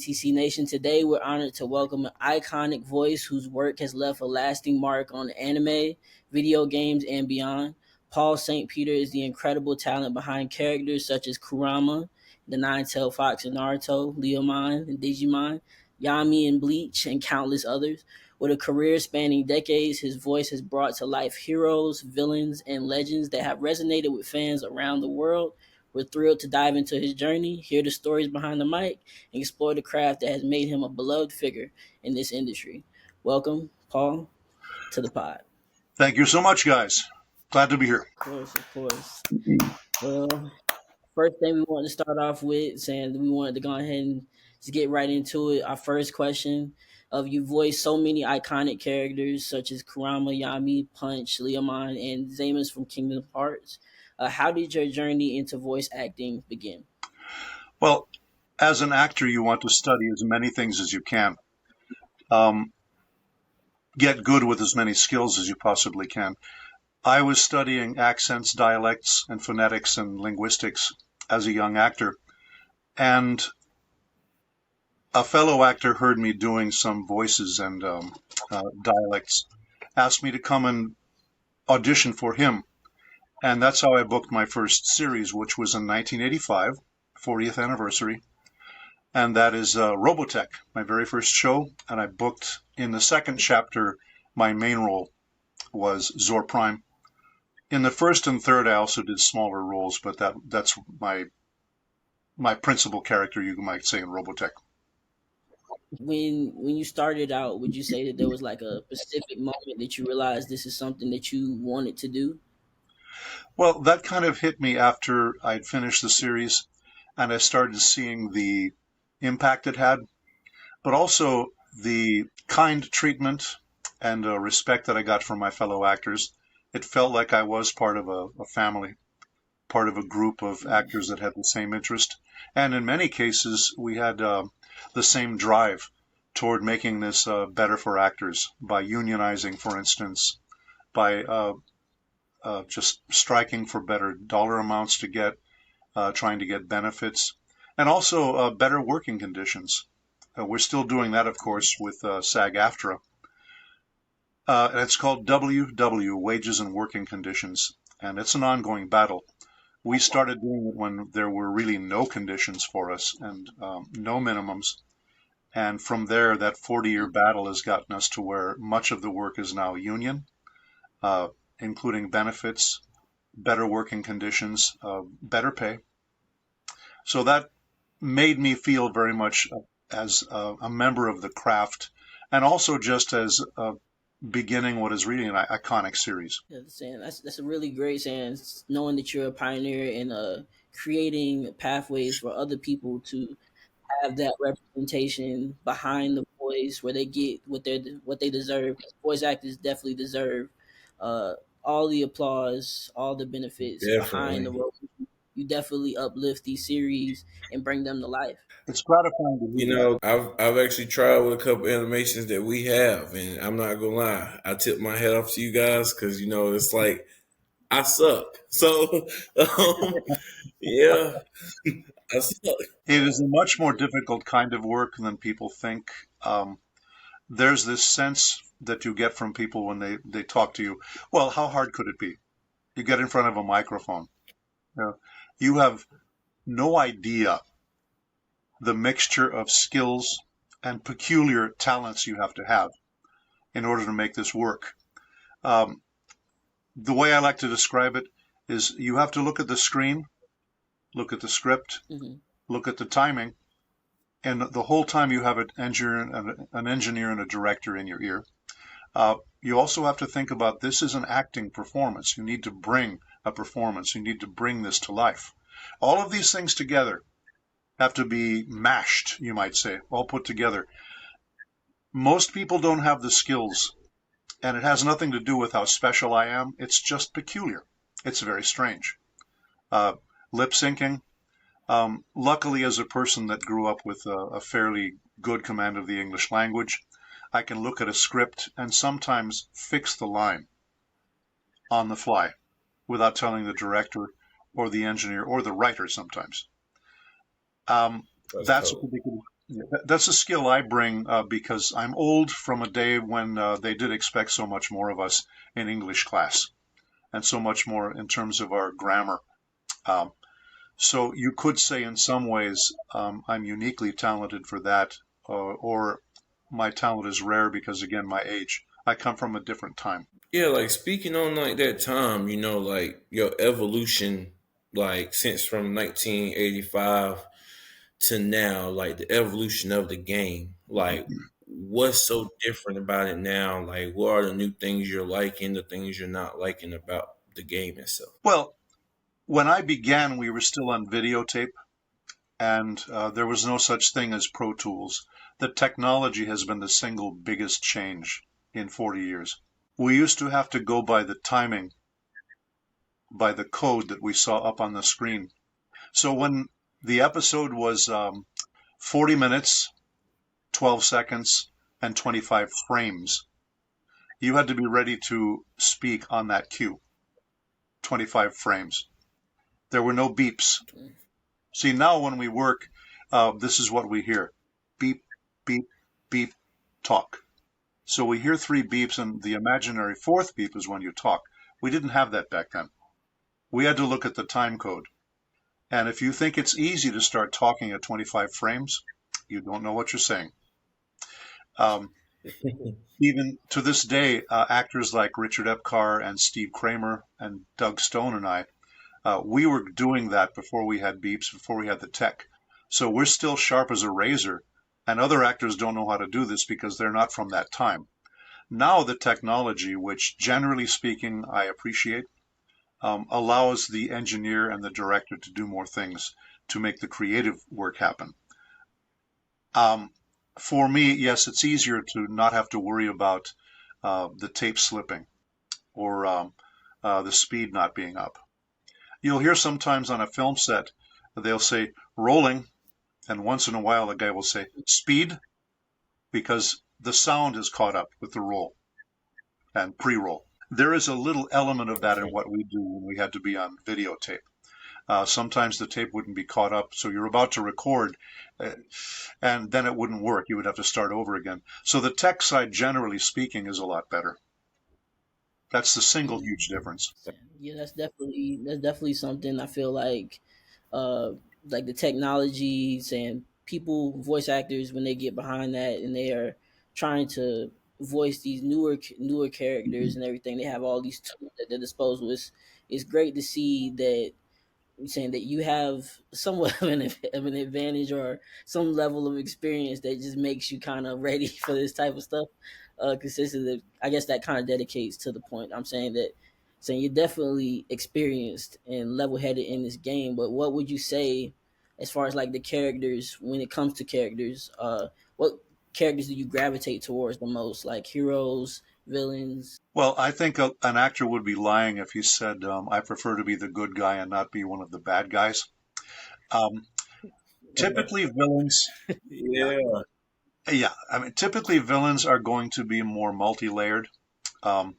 DTC Nation. Today, we're honored to welcome an iconic voice whose work has left a lasting mark on anime, video games, and beyond. Paul St. Peter is the incredible talent behind characters such as Kurama, the Nine-Tailed Fox in Naruto, Leomon and Digimon, Yami in Bleach, and countless others. With a career spanning decades, his voice has brought to life heroes, villains, and legends that have resonated with fans around the world. We're thrilled to dive into his journey, hear the stories behind the mic, and explore the craft that has made him a beloved figure in this industry. Welcome, Paul, to the pod. Thank you so much, guys. Glad to be here. Of course, of course. Well, first thing we wanted to start off with, saying we wanted to go ahead and just get right into it. Our first question of you voiced so many iconic characters such as Kurama, Yami, Punch, Leomon, and Zamus from Kingdom Hearts. How did your journey into voice acting begin? Well, as an actor, you want to study as many things as you can. Get good with as many skills as you possibly can. I was studying accents, dialects, and phonetics and linguistics as a young actor. And a fellow actor heard me doing some voices and dialects, asked me to come and audition for him. And that's how I booked my first series, which was in 1985, 40th anniversary. And that is Robotech, my very first show. And I booked in the second chapter, my main role was Zor Prime. In the first and third, I also did smaller roles, but that's my principal character, you might say, in Robotech. When you started out, would you say that there was like a specific moment that you realized this is something that you wanted to do? Well, that kind of hit me after I'd finished the series and I started seeing the impact it had, but also the kind treatment and respect that I got from my fellow actors. It felt like I was part of a family, part of a group of actors that had the same interest. And in many cases, we had the same drive toward making this better for actors by unionizing, for instance, by just striking for better dollar amounts to get, trying to get benefits, and also better working conditions. We're still doing that, of course, with SAG-AFTRA. And it's called WW, Wages and Working Conditions, and it's an ongoing battle. We started doing it when there were really no conditions for us and no minimums. And from there, that 40-year battle has gotten us to where much of the work is now union, including benefits, better working conditions, better pay. So that made me feel very much as a member of the craft, and also just as beginning what is really an iconic series. Yeah, that's a really great saying. Knowing that you're a pioneer in creating pathways for other people to have that representation behind the voice, where they get what they deserve. Voice actors definitely deserve uh, all the applause, all the benefits behind the Definitely. role. You definitely uplift these series and bring them to life. It's gratifying to You hear that. know, I've actually tried with a couple animations that we have, and I'm not gonna lie, I tip my hat off to you guys because it's like I suck. So, yeah, I suck. It is a much more difficult kind of work than people think. There's this sense that you get from people when they talk to you. Well, how hard could it be? You get in front of a microphone. You have no idea the mixture of skills and peculiar talents you have to have in order to make this work. The way I like to describe it is you have to look at the screen, look at the script, Mm-hmm. look at the timing, and the whole time you have an engineer and a director in your ear. You also have to think about this is an acting performance. You need to bring a performance. You need to bring this to life. All of these things together have to be mashed, you might say, all put together. Most people don't have the skills, and it has nothing to do with how special I am. It's just peculiar. It's very strange. Lip syncing. Luckily, as a person that grew up with a fairly good command of the English language, I can look at a script and sometimes fix the line on the fly without telling the director or the engineer or the writer sometimes. That's a Cool. That's a skill I bring because I'm old from a day when they did expect so much more of us in English class and so much more in terms of our grammar. Um, so you could say in some ways I'm uniquely talented for that, or my talent is rare because, again, my age. I come from a different time. Yeah, like speaking on like that time, like your evolution, like since from 1985 to now, like the evolution of the game, like what's so different about it now? Like what are the new things you're liking, the things you're not liking about the game itself? Well, when I began, we were still on videotape, and there was no such thing as Pro Tools. The technology has been the single biggest change in 40 years. We used to have to go by the timing, by the code that we saw up on the screen. So when the episode was 40 minutes, 12 seconds, and 25 frames, you had to be ready to speak on that cue, 25 frames. There were no beeps. See, now when we work, this is what we hear. Beep, beep, beep, talk. So we hear three beeps, and the imaginary fourth beep is when you talk. We didn't have that back then. We had to look at the time code. And if you think it's easy to start talking at 25 frames, you don't know what you're saying. Even to this day, actors like Richard Epcar and Steve Kramer and Doug Stone and I, we were doing that before we had beeps, before we had the tech. So we're still sharp as a razor, and other actors don't know how to do this because they're not from that time. Now the technology, which generally speaking I appreciate, allows the engineer and the director to do more things to make the creative work happen. For me, yes, it's easier to not have to worry about the tape slipping or the speed not being up. You'll hear sometimes on a film set, they'll say rolling, and once in a while the guy will say speed because the sound is caught up with the roll and pre-roll. There is a little element of that in what we do when we had to be on videotape. Sometimes the tape wouldn't be caught up, so you're about to record, and then it wouldn't work. You would have to start over again. So the tech side, generally speaking, is a lot better. That's the single huge difference. Yeah, that's definitely something I feel uh like the technologies and people, voice actors, when they get behind that and they are trying to voice these newer characters and everything, they have all these tools at their disposal. It's great to see that, saying that you have somewhat of an advantage or some level of experience that just makes you kind of ready for this type of stuff consistently. I guess that kind of dedicates to the point. I'm saying you're definitely experienced and level headed in this game. But what would you say as far as like the characters, when it comes to characters? What characters do you gravitate towards the most? Like heroes, villains? Well, I think an actor would be lying if he said, I prefer to be the good guy and not be one of the bad guys. Um, typically, villains, Yeah. yeah, I mean, typically villains are going to be more multi-layered. Um,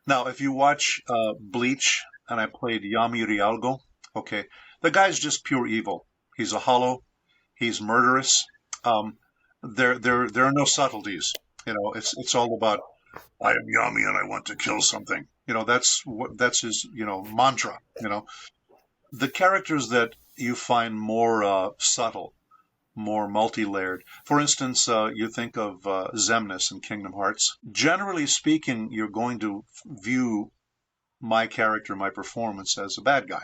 Now, if you watch Bleach, and I played Yami Rialgo, okay, the guy's just pure evil. He's a hollow. He's murderous. Um, there are no subtleties. It's all about I am Yami and I want to kill something. That's his mantra. The characters that you find more subtle, more multi-layered. For instance, you think of Xemnas in Kingdom Hearts. Generally speaking, you're going to view my character, my performance as a bad guy.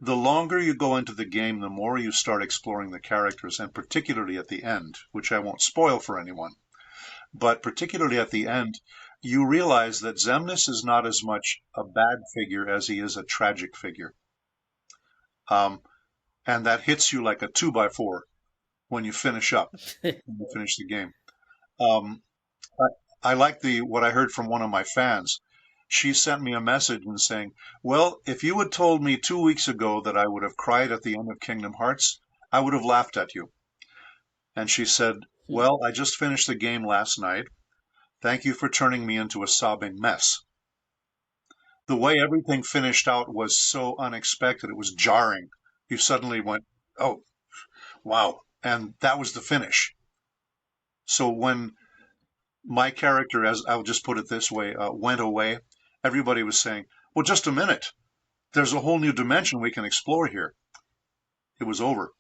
The longer you go into the game, the more you start exploring the characters, and particularly at the end, which I won't spoil for anyone, but particularly at the end, you realize that Xemnas is not as much a bad figure as he is a tragic figure. Um, and that hits you like a 2x4 when you finish up, when you finish the game. Um, I like what I heard from one of my fans. She sent me a message and saying, well, if you had told me 2 weeks ago that I would have cried at the end of Kingdom Hearts, I would have laughed at you. And she said, well, I just finished the game last night. Thank you for turning me into a sobbing mess. The way everything finished out was so unexpected. It was jarring. You suddenly went, oh, wow. and that was the finish. So when my character, as I'll just put it this way, went away, everybody was saying, well, just a minute. There's a whole new dimension we can explore here. It was over.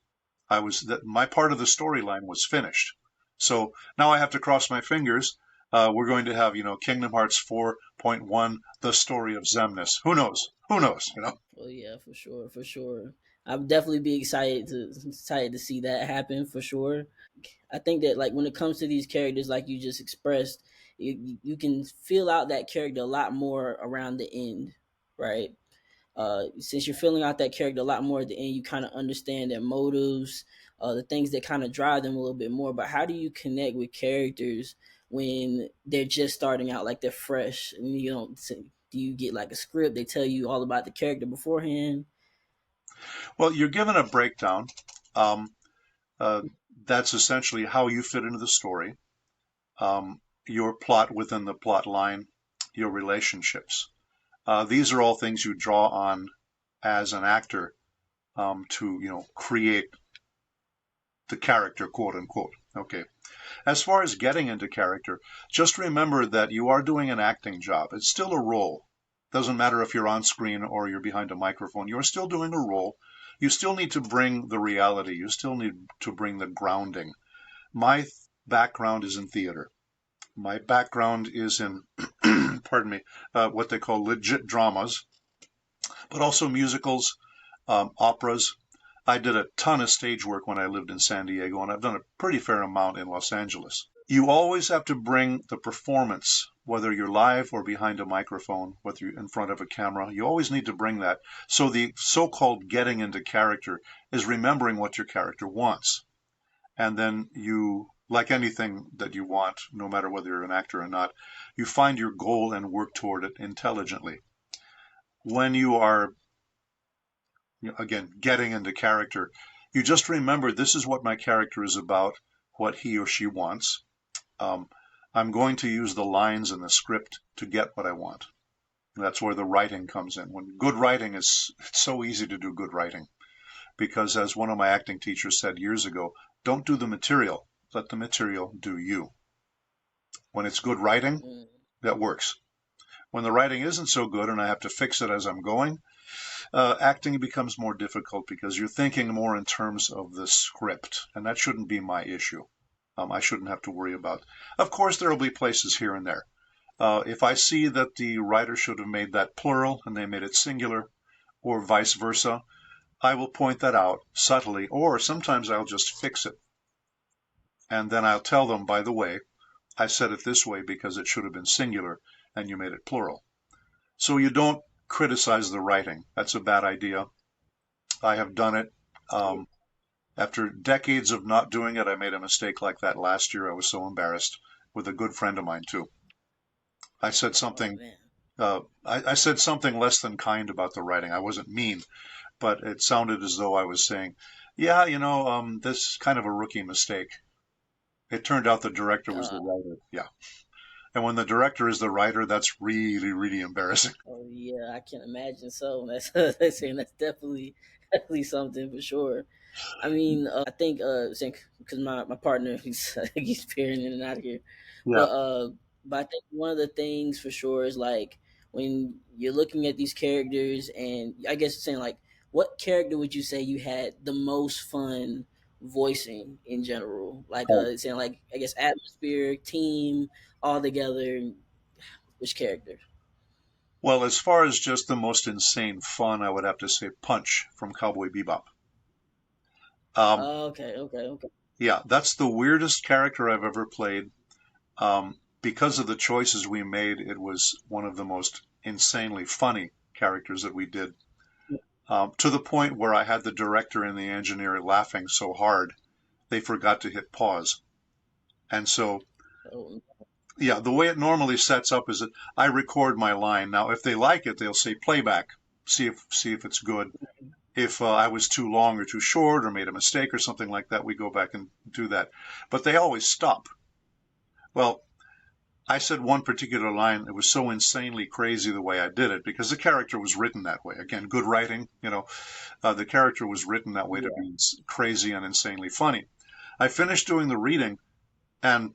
My part of the storyline was finished. So now I have to cross my fingers. We're going to have, Kingdom Hearts 4.1, the story of Xemnas. Who knows? Who knows? Well, yeah, for sure, for sure. I'd definitely be excited to see that happen for sure. I think that like when it comes to these characters, like you just expressed, you can feel out that character a lot more around the end, right? Since you're filling out that character a lot more at the end, you kind of understand their motives, the things that kind of drive them a little bit more. But how do you connect with characters when they're just starting out, like they're fresh, and you don't? Do you get like a script? They tell you all about the character beforehand. Well, you're given a breakdown. Um, uh, that's essentially how you fit into the story, your plot within the plot line, your relationships. These are all things you draw on as an actor to, create the character, quote unquote. Okay. As far as getting into character, just remember that you are doing an acting job. It's still a role. Doesn't matter if you're on screen or you're behind a microphone. You're still doing a role. You still need to bring the reality. You still need to bring the grounding. My background is in theater. My background is in, pardon me, what they call legit dramas, but also musicals, operas. I did a ton of stage work when I lived in San Diego, and I've done a pretty fair amount in Los Angeles. You always have to bring the performance, whether you're live or behind a microphone, whether you're in front of a camera. You always need to bring that. So the so-called getting into character is remembering what your character wants. And then you, like anything that you want, no matter whether you're an actor or not, you find your goal and work toward it intelligently. When you are, again, getting into character, you just remember this is what my character is about, what he or she wants. Um, I'm going to use the lines in the script to get what I want. That's where the writing comes in. When good writing it's so easy to do good writing because, as one of my acting teachers said years ago, don't do the material, let the material do you. When it's good writing, Mm. that works. When the writing isn't so good and I have to fix it as I'm going, acting becomes more difficult because you're thinking more in terms of the script, and that shouldn't be my issue. I shouldn't have to worry about. Of course, there will be places here and there. If I see that the writer should have made that plural and they made it singular, or vice versa, I will point that out subtly, or sometimes I'll just fix it. And then I'll tell them, by the way, I said it this way because it should have been singular and you made it plural. So you don't criticize the writing. That's a bad idea. I have done it. After decades of not doing it, I made a mistake like that last year. I was so embarrassed with a good friend of mine too. I said Oh something. man. I said something less than kind about the writing. I wasn't mean, but it sounded as though I was saying, "Yeah, this is kind of a rookie mistake." It turned out the director was the Uh, writer. Yeah, and when the director is the writer, that's really, really embarrassing. oh yeah, I can imagine. So that's saying that's definitely something for sure. I mean, I think because my partner he's peering in and out of here, Yeah. but I think one of the things for sure is like when you're looking at these characters, and I guess saying like, what character would you say you had the most fun voicing in general? Like saying like I guess atmosphere, team, all together. Which character? Well, as far as just the most insane fun, I would have to say Punch from Cowboy Bebop. Um, Okay, okay, okay. yeah, that's the weirdest character I've ever played. Because of the choices we made, it was one of the most insanely funny characters that we did. To the point where I had the director and the engineer laughing so hard they forgot to hit pause. And so, Oh, yeah, the way it normally sets up is that I record my line. Now, if they like it, they'll say playback, see if it's good. If I was too long or too short or made a mistake or something like that, we go back and do that. But they always stop. Well, I said one particular line. It was so insanely crazy the way I did it because the character was written that way. Again, good writing, the character was written that way to yeah. be crazy and insanely funny. I finished doing the reading, and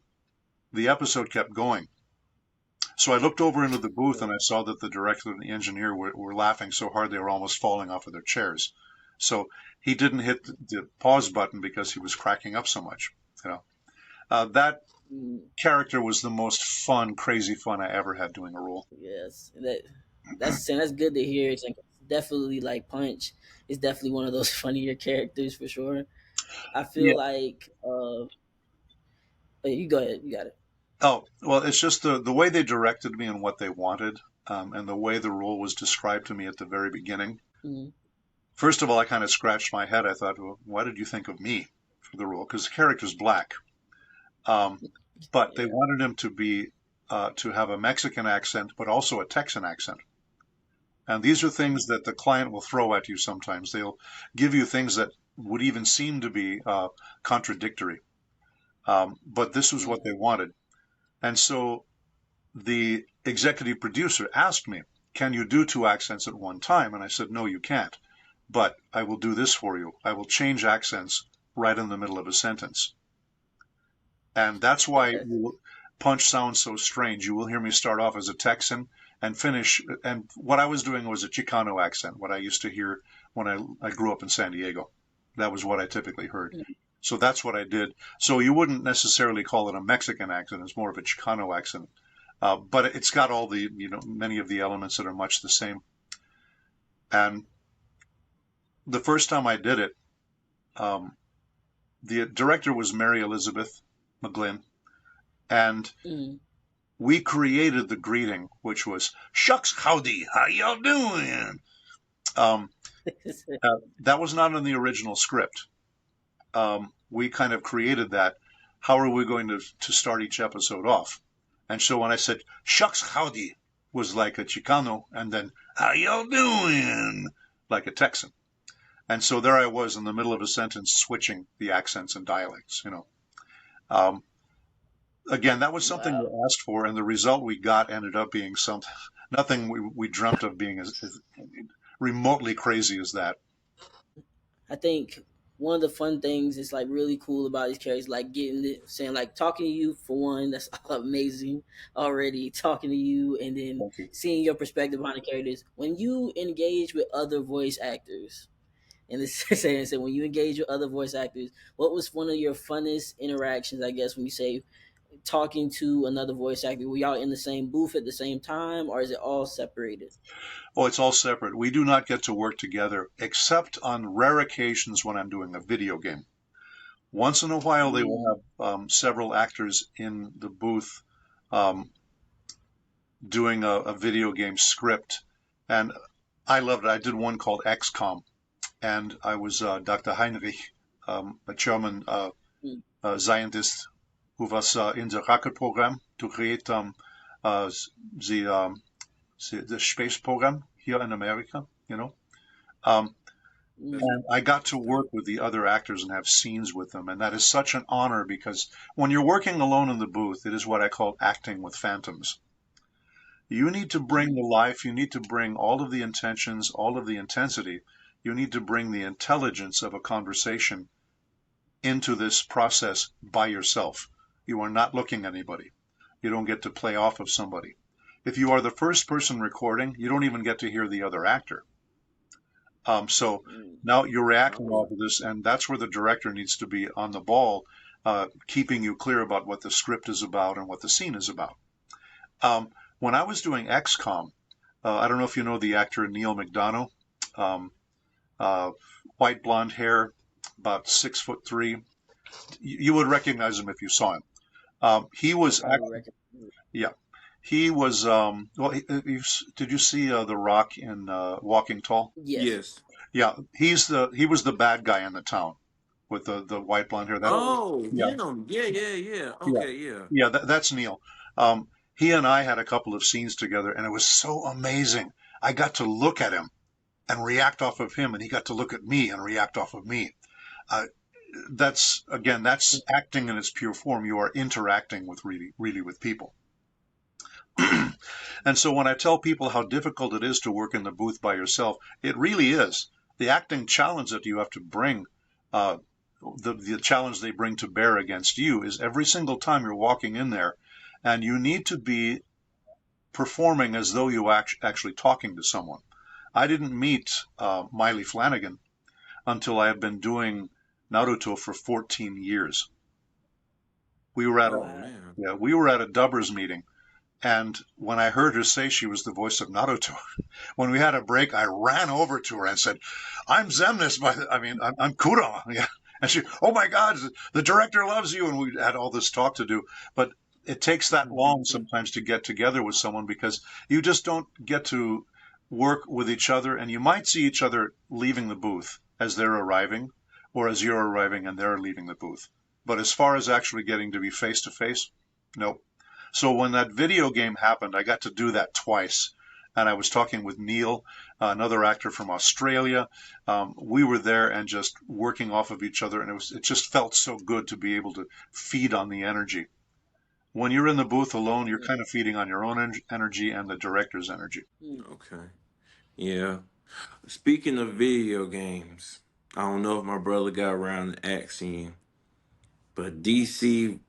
the episode kept going. So I looked over into the booth and I saw that the director and the engineer were laughing so hard they were almost falling off of their chairs. So he didn't hit the pause button because he was cracking up so much. You know, that Mm, character was the most fun, crazy fun I ever had doing a role. yes, that's good to hear. It's like definitely like Punch is definitely one of those funnier characters for sure. I Yeah. feel like you go ahead, you got it. Oh, well, it's just the way they directed me and what they wanted, and the way the role was described to me at the very beginning. Mm, First of all, I kind of scratched my head. I thought, well, why did you think of me for the role? Because the character's black. Um, but they yeah. wanted him to be to have a Mexican accent, but also a Texan accent. And these are things that the client will throw at you sometimes. They'll give you things that would even seem to be contradictory. But this was Mm, what they wanted. And so the executive producer asked me, can you do two accents at one time? And I said, no, you can't. But I will do this for you. I will change accents right in the middle of a sentence. And that's why Punch sounds so strange. You will hear me start off as a Texan and finish. And what I was doing was a Chicano accent, what I used to hear when I grew up in San Diego. That was what I typically heard. mm, So that's what I did. So you wouldn't necessarily call it a Mexican accent. It's more of a Chicano accent. But it's got all the, many of the elements that are much the same. And the first time I did it, um, the director was Mary Elizabeth McGlynn. And mm. we created the greeting, which was "Shucks, howdy, how y'all doing?" Um, that was not in the original script. We kind of created that. How are we going to start each episode off? And so when I said "Shucks, howdy" was like a Chicano, and then "How y'all doing?" like a Texan. And so there I was in the middle of a sentence, switching the accents and dialects. Um, Again, that was something we Wow. asked for, and the result we got ended up being something, nothing we dreamt of being as remotely crazy as that. I think one of the fun things is like really cool about these characters, like getting it, saying like talking to you for one, that's amazing already. Talking to you and then Thank you. seeing your perspective on the characters. When you engage with other voice actors, and this saying so when you engage with other voice actors, what was one of your funnest interactions? I guess when you say talking to another voice actor, were y'all in the same booth at the same time, or is it all separated? Oh, it's all separate. We do not get to work together except on rare occasions when I'm doing a video game. Once in a while, they Mm, will have several actors in the booth um, doing a video game script, and I loved it. I did one called XCOM, and I was Dr. Heinrich, a German mm, scientist who was in the rocket program to create uh, the, the space program here in America. Um, That's mm, and I got to that's work dope. with the other actors and have scenes with them. And that is such an honor because when you're working alone in the booth, it is what I call acting with phantoms. You need to bring mm, the life, you need to bring all of the intentions, all of the intensity. You need to bring the intelligence of a conversation into this process by yourself. You are not looking at anybody. You don't get to play off of somebody. If you are the first person recording, you don't even get to hear the other actor. So mm. now you're reacting Oh, off of this, and that's where the director needs to be on the ball, keeping you clear about what the script is about and what the scene is about. When I was doing XCOM, I don't know if you know the actor Neil McDonough, um, uh, white blonde hair, about 6'3". You would recognize him if you saw him. He I was probably actually, recognize. yeah, he was. Well, did you see The Rock in Walking Tall? Yes. yes. Yeah, he was the bad guy in the town with the white blonde hair. That Oh, Oh, yeah, him. Yeah, yeah, yeah. yeah, Okay, yeah. yeah. That's Neil. He and I had a couple of scenes together, and it was so amazing. I got to look at him and react off of him, and he got to look at me and react off of me. Uh, that's acting in its pure form. You are interacting with really with people. And so when I tell people how difficult it is to work in the booth by yourself, it really is. The acting challenge that you have to bring uh, the challenge they bring to bear against you is every single time you're walking in there, and you need to be performing as though you actually talking to someone. I didn't meet Miley Flanagan until I had been doing Naruto for 14 years. We were at Oh a Oh wow. man. we were at a Dubbers meeting, and when I heard her say she was the voice of Naruto, when we had a break, I ran over to her and said, "I'm Zemnis, I'm Kurama." Yeah. And she, "Oh my God, the director loves you." And we had all this talk to do. But it takes that long sometimes to get together with someone because you just don't get to work with each other. And you might see each other leaving the booth as they're arriving or as you're arriving and they're leaving the booth. But as far as actually getting to be face to face, nope. So when that video game happened, I got to do that twice. And I was talking with Neil, another actor from Australia. We were there and just working off of each other, and it just felt so good to be able to feed on the energy. When you're in the booth alone, you're kind of feeding on your own energy and the director's energy. Mm. Okay. Yeah. Speaking of video games, I don't know if my brother got around to asking you, but DC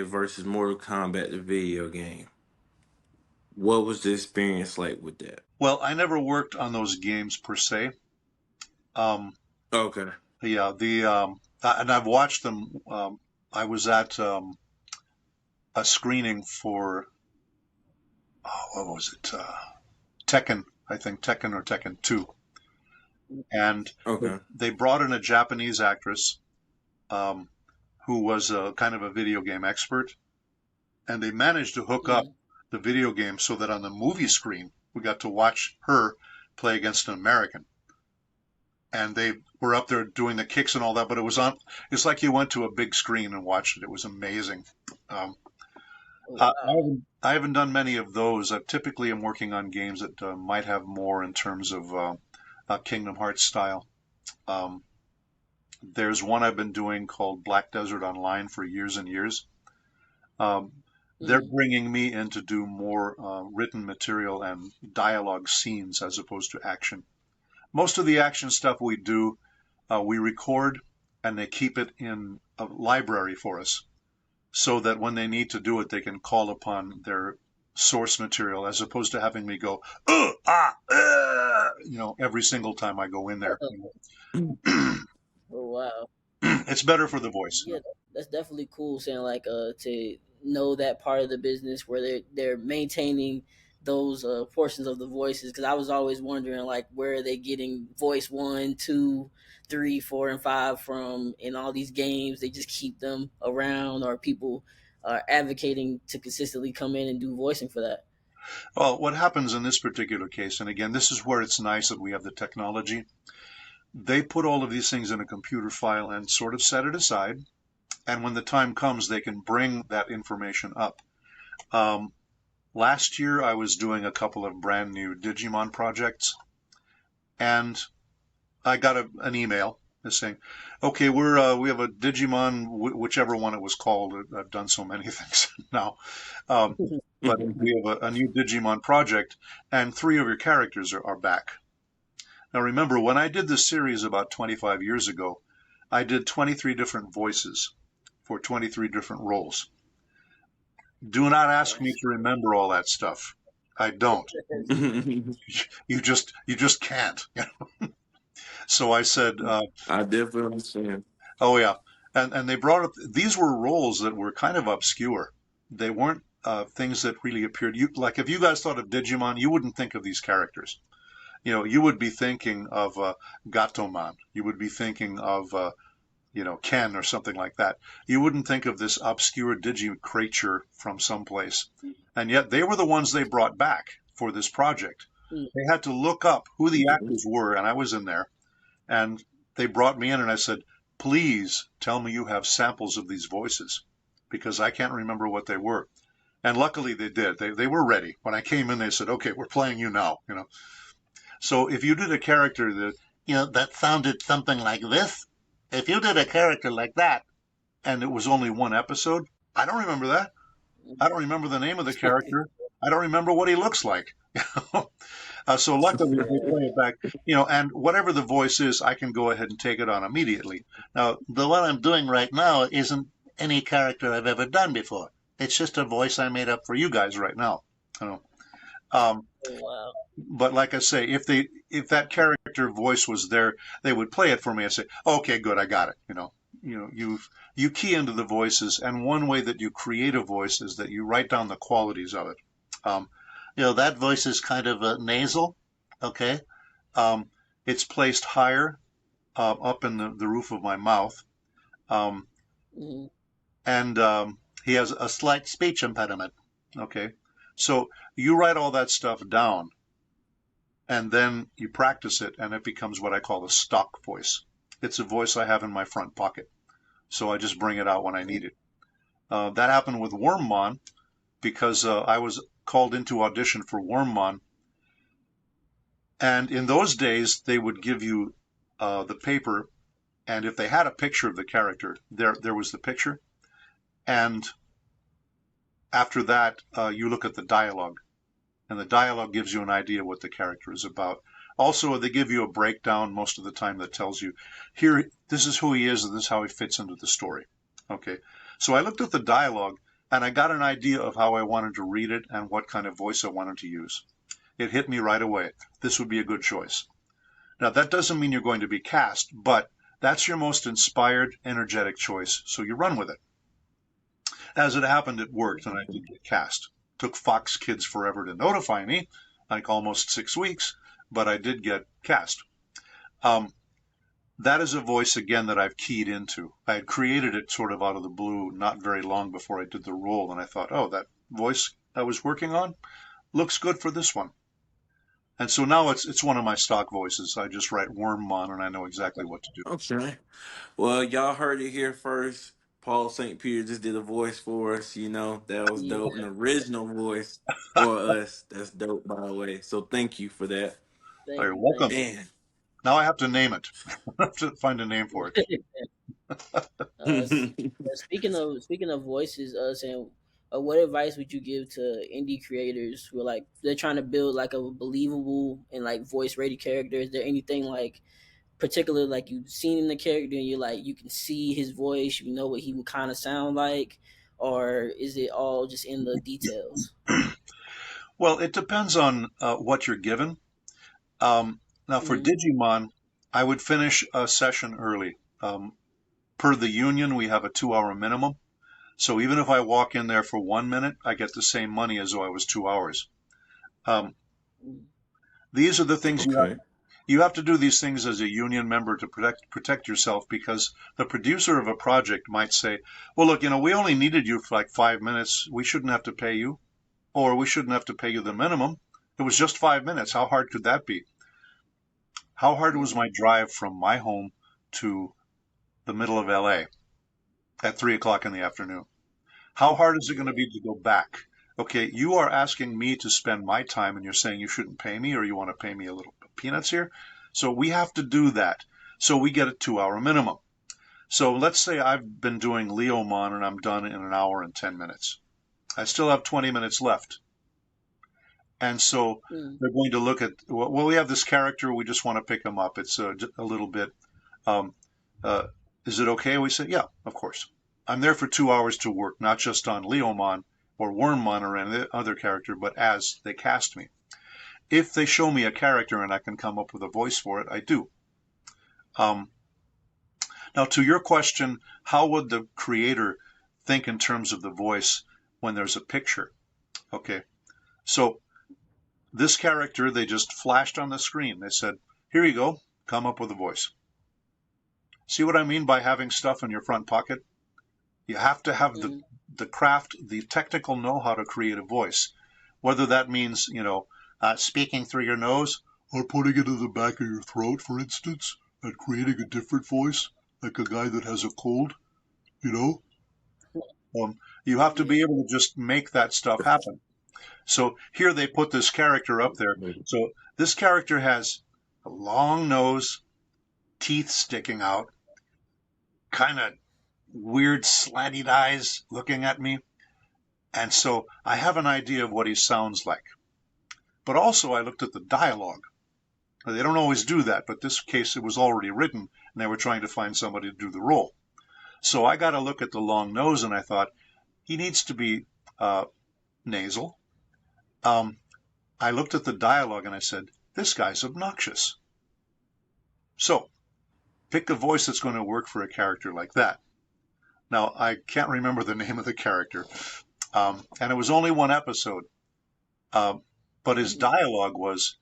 versus Mortal Kombat, the video game. What was the experience like with that? Well, I never worked on those games per se. Um, Okay. yeah, and I've watched them. I was at a screening for what was it? Tekken, I think Tekken or Tekken 2. And Okay. they brought in a Japanese actress um, who was a kind of a video game expert, and they managed to hook up Mm. the video game so that on the movie screen we got to watch her play against an American. And they were up there doing the kicks and all that, but it was on. It's like you went to a big screen and watched it. It was amazing. Um, Oh I, I wow. haven't I haven't done many of those. I typically am working on games that might have more in terms of Kingdom Hearts style. Um, there's one I've been doing called Black Desert Online for years and years. Um, they're Mm. bringing me in to do more written material and dialogue scenes as opposed to action. Most of the action stuff we do, we record and they keep it in a library for us so that when they need to do it, they can call upon their source material as opposed to having me go, every single time I go in there. Oh wow. It's better for the voice. Yeah, that's definitely cool. Saying like to know that part of the business where they're maintaining those portions of the voices, because I was always wondering like where are they getting voice one, two, three, four, and five from in all these games. They just keep them around, or people are advocating to consistently come in and do voicing for that. Well, what happens in this particular case, and again, this is where it's nice that we have the technology. They put all of these things in a computer file and sort of set it aside. And when the time comes, they can bring that information up. Um, Last year, I was doing a couple of brand new Digimon projects, and I got an email saying, "Okay, we have a Digimon, whichever one it was called. I've done so many things now, um, but we have a new Digimon project, and 3 of your characters are back." Now, remember, when I did this series about 25 years ago, I did 23 different voices for 23 different roles. Do not ask me to remember all that stuff. I don't. You just can't. So I said, I definitely understand. "Oh yeah," and they brought up these were roles that were kind of obscure. They weren't things that really appeared. You like if you guys thought of Digimon, you wouldn't think of these characters. You would be thinking of Gatomon. You would be thinking of Ken or something like that. You wouldn't think of this obscure digi creature from someplace. And yet they were the ones they brought back for this project. Mm. They had to look up who the Mhm. actors were, and I was in there. And they brought me in, and I said, "Please tell me you have samples of these voices because I can't remember what they were." And luckily they did. They were ready. When I came in, they said, "Okay, we're playing you now." So if you did a character that sounded something like this, if you did a character like that, and it was only one episode, I don't remember that. I don't remember the name of the character. I don't remember what he looks like. So luckily they play it back, and whatever the voice is, I can go ahead and take it on immediately. Now, the one I'm doing right now isn't any character I've ever done before. It's just a voice I made up for you guys right now. You know. Um, Oh, wow. but like I say, if that character voice was there, they would play it for me and say, "Okay, good, I got it." You key into the voices, and one way that you create a voice is that you write down the qualities of it. Um, that voice is kind of nasal. Okay, it's placed higher up in the roof of my mouth, um, Mm-hmm. and he has a slight speech impediment. Okay, so you write all that stuff down and then you practice it, and it becomes what I call a stock voice. It's a voice I have in my front pocket, so I just bring it out when I need it. That happened with Wormmon because I was called into audition for Wormmon, and in those days they would give you the paper, and if they had a picture of the character, there was the picture, and after that you look at the dialogue, and the dialogue gives you an idea what the character is about. Also, they give you a breakdown most of the time that tells you, here, this is who he is, and this is how he fits into the story. Okay, so I looked at the dialogue, and I got an idea of how I wanted to read it and what kind of voice I wanted to use. It hit me right away. This would be a good choice. Now, that doesn't mean you're going to be cast, but that's your most inspired, energetic choice, so you run with it. As it happened, it worked, and I did get cast. Took Fox Kids forever to notify me, like almost 6 weeks, but I did get cast. Um, that is a voice, again, that I've keyed into. I had created it sort of out of the blue not very long before I did the role, and I thought, oh, that voice I was working on looks good for this one. And so now it's one of my stock voices. I just write Wormmon, and I know exactly what to do. Okay. Well, y'all heard it here first. Paul St. Peter just did a voice for us. That was Yeah. dope. An original voice for us. That's dope, by the way. So thank you for that. Oh, Thank you're you. Thank welcome. you. Man. Now I have to name it. I have to find a name for it. uh, speaking of voices, saying, what advice would you give to indie creators who are like they're trying to build like a believable and like voice ready character? Is there anything like particular like you've seen in the character and you're like you can see his voice, you know what he would kind of sound like, or is it all just in the details? Well, it depends on what you're given. Now, for Mm-hmm. Digimon, I would finish a session early. Per the union, we have a 2 hour minimum. So even if I walk in there for 1 minute, I get the same money as though I was 2 hours. Um, these are the things Okay. you have to do these things as a union member to protect yourself, because the producer of a project might say, well, look, we only needed you for like 5 minutes. We shouldn't have to pay you, or we shouldn't have to pay you the minimum. It was just 5 minutes. How hard could that be? How hard was my drive from my home to the middle of LA at 3 o'clock in the afternoon? How hard is it going to be to go back? Okay, you are asking me to spend my time, and you're saying you shouldn't pay me, or you want to pay me a little peanuts here. So we have to do that. So we get a 2 hour minimum. So let's say I've been doing Leomon and I'm done in an hour and 10 minutes. I still have 20 minutes left. And so Mm-hmm. they're going to look at, well, we have this character, we just want to pick him up. It's a little bit, um, uh, is it okay? We say, yeah, of course. I'm there for 2 hours to work, not just on Leomon or Wormmon or any other character, but as they cast me. If they show me a character and I can come up with a voice for it, I do. Um, Now, to your question, how would the creator think in terms of the voice when there's a picture? Okay, so this character, they just flashed on the screen. They said, here you go, come up with a voice. See what I mean by having stuff in your front pocket? You have to have Mm-hmm. the craft, the technical know-how to create a voice. Whether that means, speaking through your nose, or putting it in the back of your throat, for instance, and creating a different voice, like a guy that has a cold, you know? You have to Yeah. be able to just make that stuff happen. So here they put this character up there. So this character has a long nose, teeth sticking out, kind of weird slanted eyes looking at me. And so I have an idea of what he sounds like. But also I looked at the dialogue. They don't always do that, but this case it was already written, and they were trying to find somebody to do the role. So I got to look at the long nose, and I thought he needs to be nasal. Um, I looked at the dialogue, and I said, this guy's obnoxious. So pick a voice that's going to work for a character like that. Now, I can't remember the name of the character, and it was only one episode, but his dialogue was,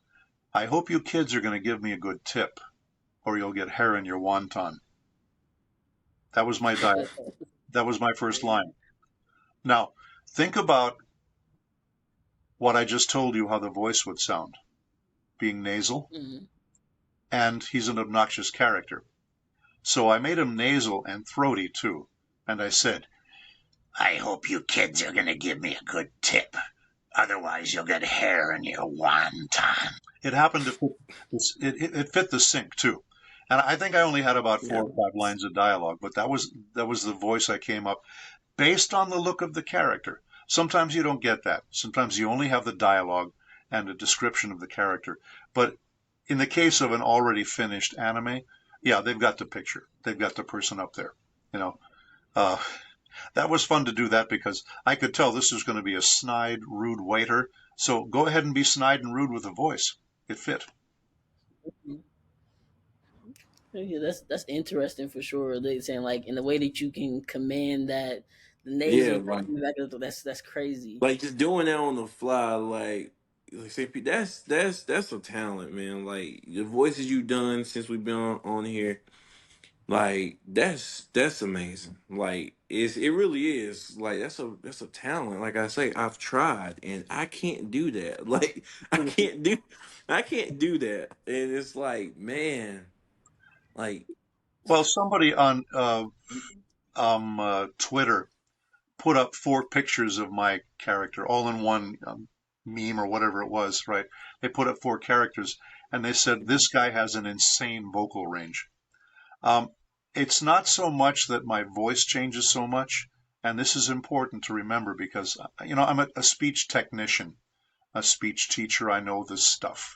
I hope you kids are going to give me a good tip, or you'll get hair in your wonton. That was my that was my first line. Now, think about what I just told you, how the voice would sound, being nasal, Mm-hmm. and he's an obnoxious character. So I made him nasal and throaty too, and I said, I hope you kids are going to give me a good tip. Otherwise, you'll get hair in your wonton. It happened to fit, it fit the sync too. And I think I only had about Yeah. 4 or 5 lines of dialogue, but that was the voice I came up based on the look of the character. Sometimes you don't get that. Sometimes you only have the dialogue and a description of the character. But in the case of an already finished anime, yeah, they've got the picture. They've got the person up there. You know, uh, that was fun to do that because I could tell this was going to be a snide, rude waiter. So go ahead and be snide and rude with the voice. It fit. Yeah, that's interesting for sure. They saying like in the way that you can command that the Yeah, nasal like that's crazy. just doing that on the fly, like say, that's a talent, man. Like the voices you've done since we've been on here, like that's amazing. Like it really is. Like that's a talent. Like I say, I've tried and I can't do that. Like I can't do that. And it's like, man, like Well, somebody on Twitter put up 4 pictures of my character, all in one meme or whatever it was, right? They put up 4 characters, and they said this guy has an insane vocal range. Um, it's not so much that my voice changes so much, and this is important to remember because I'm a speech technician, a speech teacher. I know this stuff.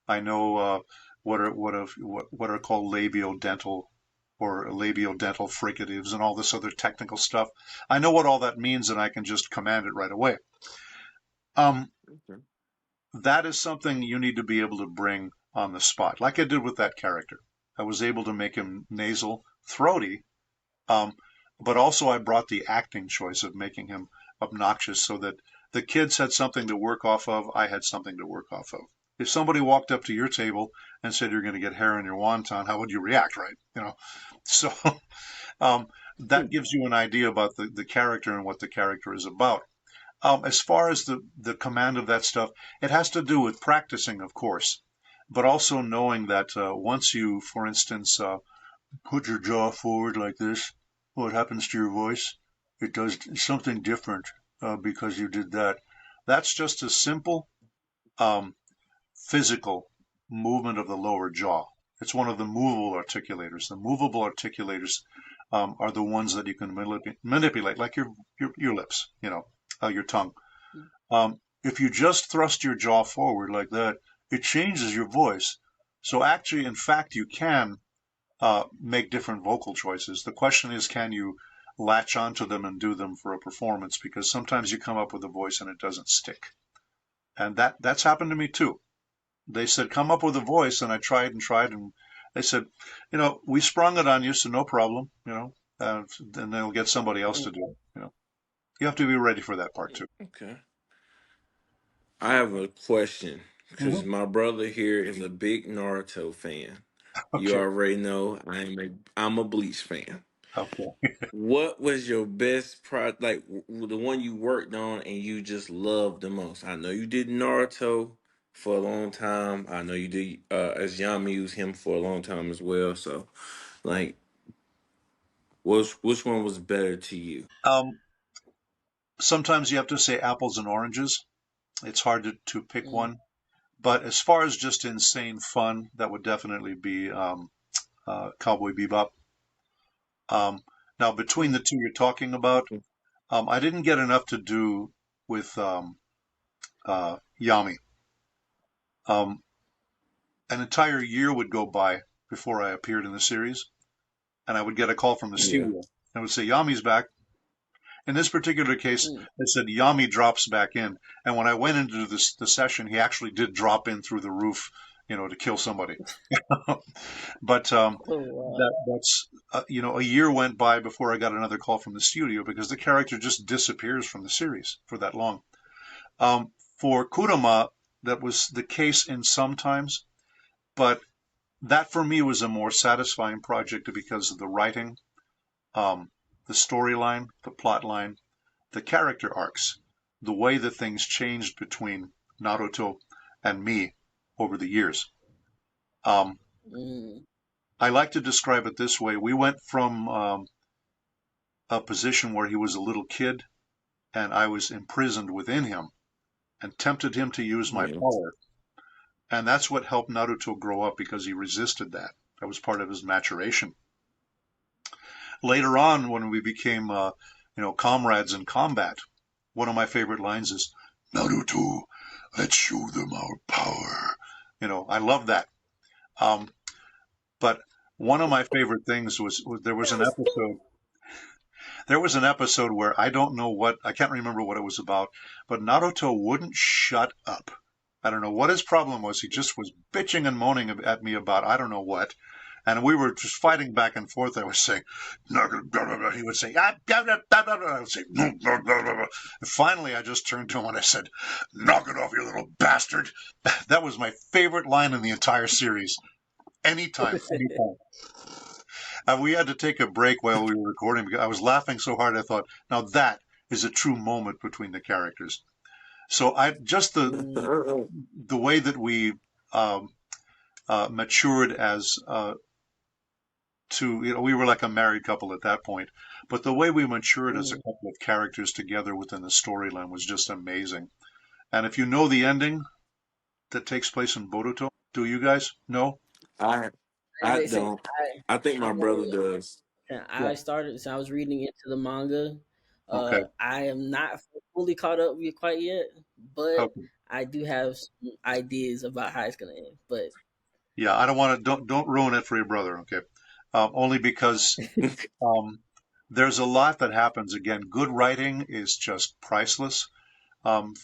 I know what are called labiodental or labiodental fricatives and all this other technical stuff. I know what all that means, and I can just command it right away. Um, okay. that is something you need to be able to bring on the spot, like I did with that character. I was able to make him nasal, throaty, um, but also I brought the acting choice of making him obnoxious so that the kids had something to work off of. I had something to work off of. If somebody walked up to your table and said you're going to get hair in your wonton, how would you react, right? So that gives you an idea about the character and what the character is about. As far as the command of that stuff, it has to do with practicing, of course, but also knowing that once you, for instance, put your jaw forward like this, what happens to your voice? It does something different because you did that. That's just a simple um, physical movement of the lower jaw. It's one of the movable articulators. The movable articulators are the ones that you can manipulate, like your lips, your tongue. If you just thrust your jaw forward like that, it changes your voice. So actually, in fact, you can make different vocal choices. The question is, can you latch onto them and do them for a performance? Because sometimes you come up with a voice and it doesn't stick. And that's happened to me too. They said, come up with a voice. And I tried and tried. And they said, we sprung it on you, so no problem, and they'll get somebody else to do it. You have to be ready for that part too. Okay. I have a question because Hmm. my brother here is a big Naruto fan. You Okay. already know I'm a Bleach fan. Okay. What was your best like the one you worked on and you just loved the most? I know you did Naruto for a long time. I know you did as Yami used him for a long time as well. So, like, which one was better to you? Um, sometimes you have to say apples and oranges. It's hard to pick Mm-hmm. one. But as far as just insane fun, that would definitely be Cowboy Bebop. Um, now, between the two you're talking about, I didn't get enough to do with Yami. Um, an entire year would go by before I appeared in the series, and I would get a call from the Yeah. studio. And it would say, Yami's back. In this particular case, Mm. it said Yami drops back in. And when I went into the session, he actually did drop in through the roof, to kill somebody. But Oh wow. that's a year went by before I got another call from the studio because the character just disappears from the series for that long. For Kurama, that was the case in some times, but that for me was a more satisfying project because of the writing, um, the storyline, the plot line, the character arcs, the way that things changed between Naruto and me over the years. Um, Mm. I like to describe it this way. We went from a position where he was a little kid and I was imprisoned within him and tempted him to use my Yeah. power. And that's what helped Naruto grow up because he resisted that. That was part of his maturation. Later on, when we became, comrades in combat, one of my favorite lines is, Naruto, let's show them our power. I love that. Um, but one of my favorite things was there was an episode where I can't remember what it was about, but Naruto wouldn't shut up. I don't know what his problem was. He just was bitching and moaning at me about I don't know what. And we were just fighting back and forth. I was saying, he would say, I would say, and finally I just turned to him and I said, knock it off, you little bastard. That was my favorite line in the entire series. Anytime, anytime. We had to take a break while we were recording because I was laughing so hard I thought, now that is a true moment between the characters. So I just Mm. the way that we um, matured as we were like a married couple at that point, but the way we matured as a Mm. couple of characters together within the storyline was just amazing. And if you know the ending that takes place in Boruto, do you guys know? I As I they say, don't. I think I my know brother it. does. And Yeah. I started, so I was reading into the manga. Okay. I am not fully caught up with quite yet, but Okay. I do have some ideas about how it's gonna end. But Yeah, I don't want to don't ruin it for your brother. Okay. Only because um, there's a lot that happens. Again, good writing is just priceless.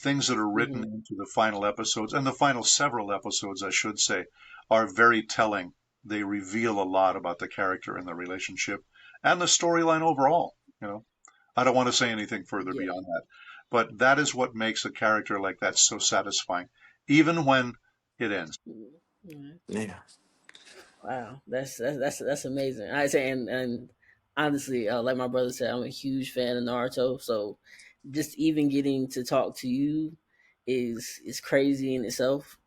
Things that are written mhm, into the final episodes, and the final several episodes, I should say, are very telling. They reveal a lot about the character and the relationship and the storyline overall. I don't want to say anything further yeah. beyond that, but that is what makes a character like that so satisfying, even when it ends. Mhm. Yeah. Wow, that's amazing. I say, and honestly, like my brother said, I'm a huge fan of Naruto. So just even getting to talk to you is crazy in itself.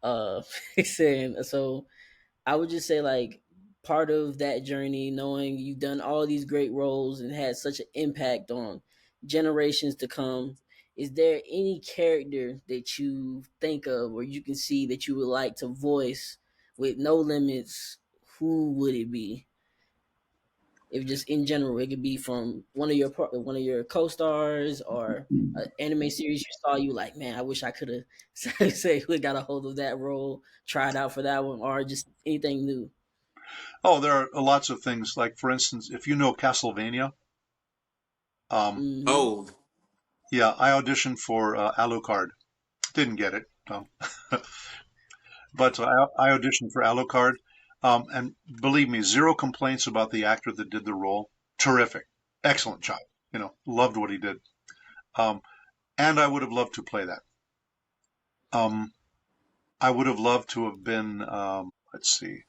Uh, saying so. I would just say like part of that journey, knowing you've done all these great roles and had such an impact on generations to come. Is there any character that you think of or you can see that you would like to voice with no limits? Who would it be? If just in general, it could be from one of your co-stars or an anime series you saw. You like, man, I wish I could have say we got a hold of that role, tried out for that one, or just anything new. Oh, there are lots of things. Like, for instance, if you know Castlevania, um, Hmm. Oh, yeah, I auditioned for Alucard. Didn't get it. But I auditioned for Alucard. And believe me, zero complaints about the actor that did the role. Terrific. Excellent job. Loved what he did. Um, and I would have loved to play that. Um, I would have loved to have been, let's see.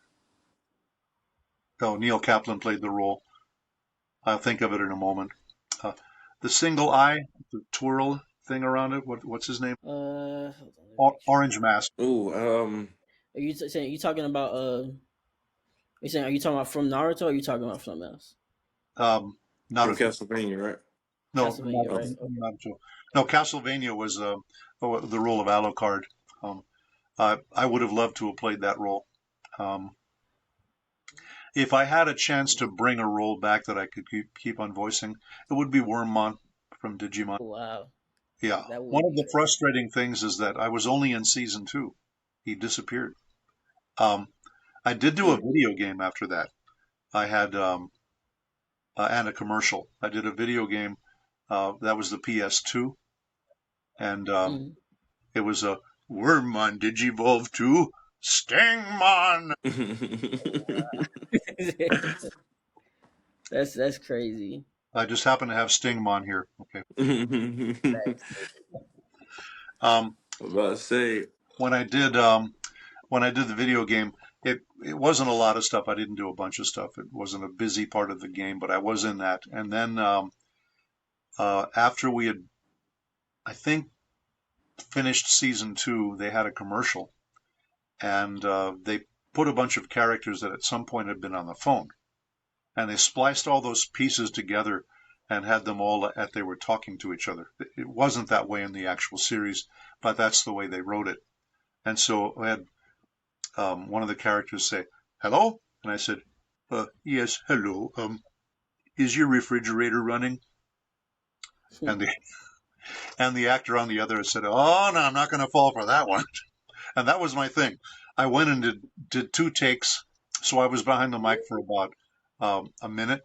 Oh, Neil Kaplan played the role. I'll think of it in a moment. Uh, the single eye, the twirl thing around it. What's his name? Hold on, let me make sure. Orange Mask. ooh, Are you saying you talking about? You saying are you talking about from Naruto? Or are you talking about something else? Um, from Naruto. Castlevania, right? No, Castlevania, Oh, right? Okay. Naruto. No, Castlevania was the role of Alucard. Um, I would have loved to have played that role. Um, if I had a chance to bring a role back that I could keep on voicing, it would be Wormmon. from Digimon. Wow, Yeah. that One would of be the frustrating things is that I was only in season two. He disappeared. Um, I did do a mm, video game after that. I had and a commercial. I did a video game that was the PS2, and mm. it was a Wormmon Digivolve 2 Stingmon. That's crazy. I just happen to have Stingmon here. Okay. Facts. Um, About to say, when I did the video game, it wasn't a lot of stuff. I didn't do a bunch of stuff. It wasn't a busy part of the game, but I was in that. And then after we had, I think, finished season two, they had a commercial, and they put a bunch of characters that at some point had been on the phone, and they spliced all those pieces together and had them all at they were talking to each other. It wasn't that way in the actual series, but that's the way they wrote it. And so I had one of the characters say, "Hello," and I said, "Yes, hello. Is your refrigerator running?" And the and the actor on the other said, "Oh no, I'm not going to fall for that one." And that was my thing. I went and did two takes, so I was behind the mic for about a minute,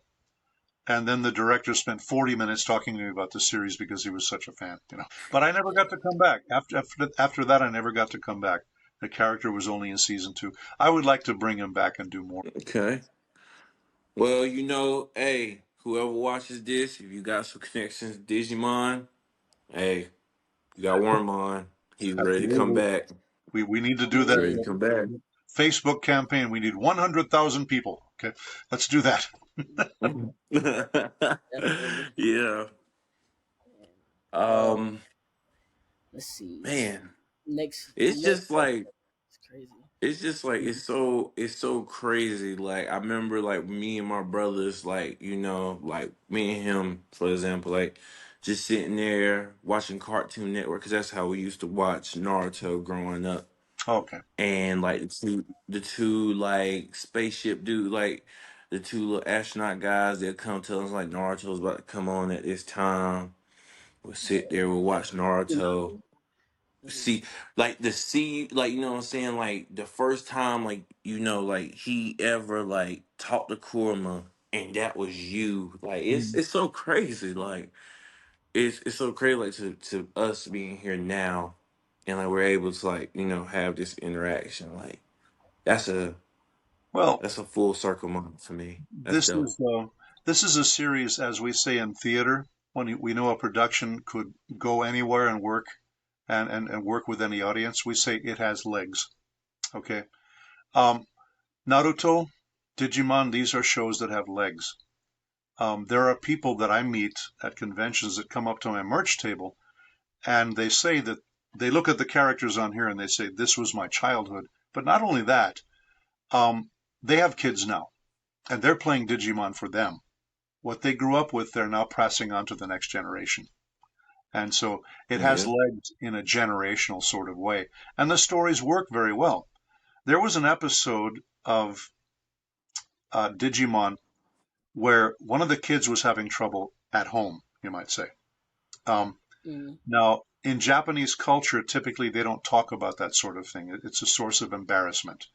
and then the director spent 40 minutes talking to me about the series because he was such a fan, you know. But I never got to come back. After that, I never got to come back. The character was only in season two. I would like to bring him back and do more. okay. Well, hey, whoever watches this, if you got some connections, Digimon, hey, you got Wormmon. He's ready to come Absolutely. back. We need to do He's that ready to come back. Facebook campaign. We need 100,000 people. Okay, let's do that. Definitely. Yeah. Um, Um, let's see. man, it's Next just question. like It's crazy. it's so crazy. Like I remember like me and my brothers, like, like me and him, for example, like just sitting there watching Cartoon Network because that's how we used to watch Naruto growing up. Okay. And like the two like spaceship dude, like the two little astronaut guys that come tell us like Naruto's about to come on at this time. We'll sit there, we'll watch Naruto. Mhm. See, like like, you know what I'm saying, like the first time, like, like he ever like talked to Kurama, and that was you. Like it's so crazy. Like it's so crazy. Like to us being here now, and like we're able to like have this interaction. Like that's a Well, that's a full circle moment for me. That's this dope. is uh, this is a series, as we say in theater, when we know a production could go anywhere and work and work with any audience. We say it has legs. Okay. Um, Naruto, Digimon, these are shows that have legs. There are people that I meet at conventions that come up to my merch table and they say that they look at the characters on here and they say, "This was my childhood." But not only that, um, they have kids now and they're playing Digimon for them. What they grew up with, they're now passing on to the next generation. And so it has Yeah. legs in a generational sort of way. And the stories work very well. There was an episode of Digimon where one of the kids was having trouble at home, you might say. Um, Mm, Now, in Japanese culture, typically they don't talk about that sort of thing. It's a source of embarrassment.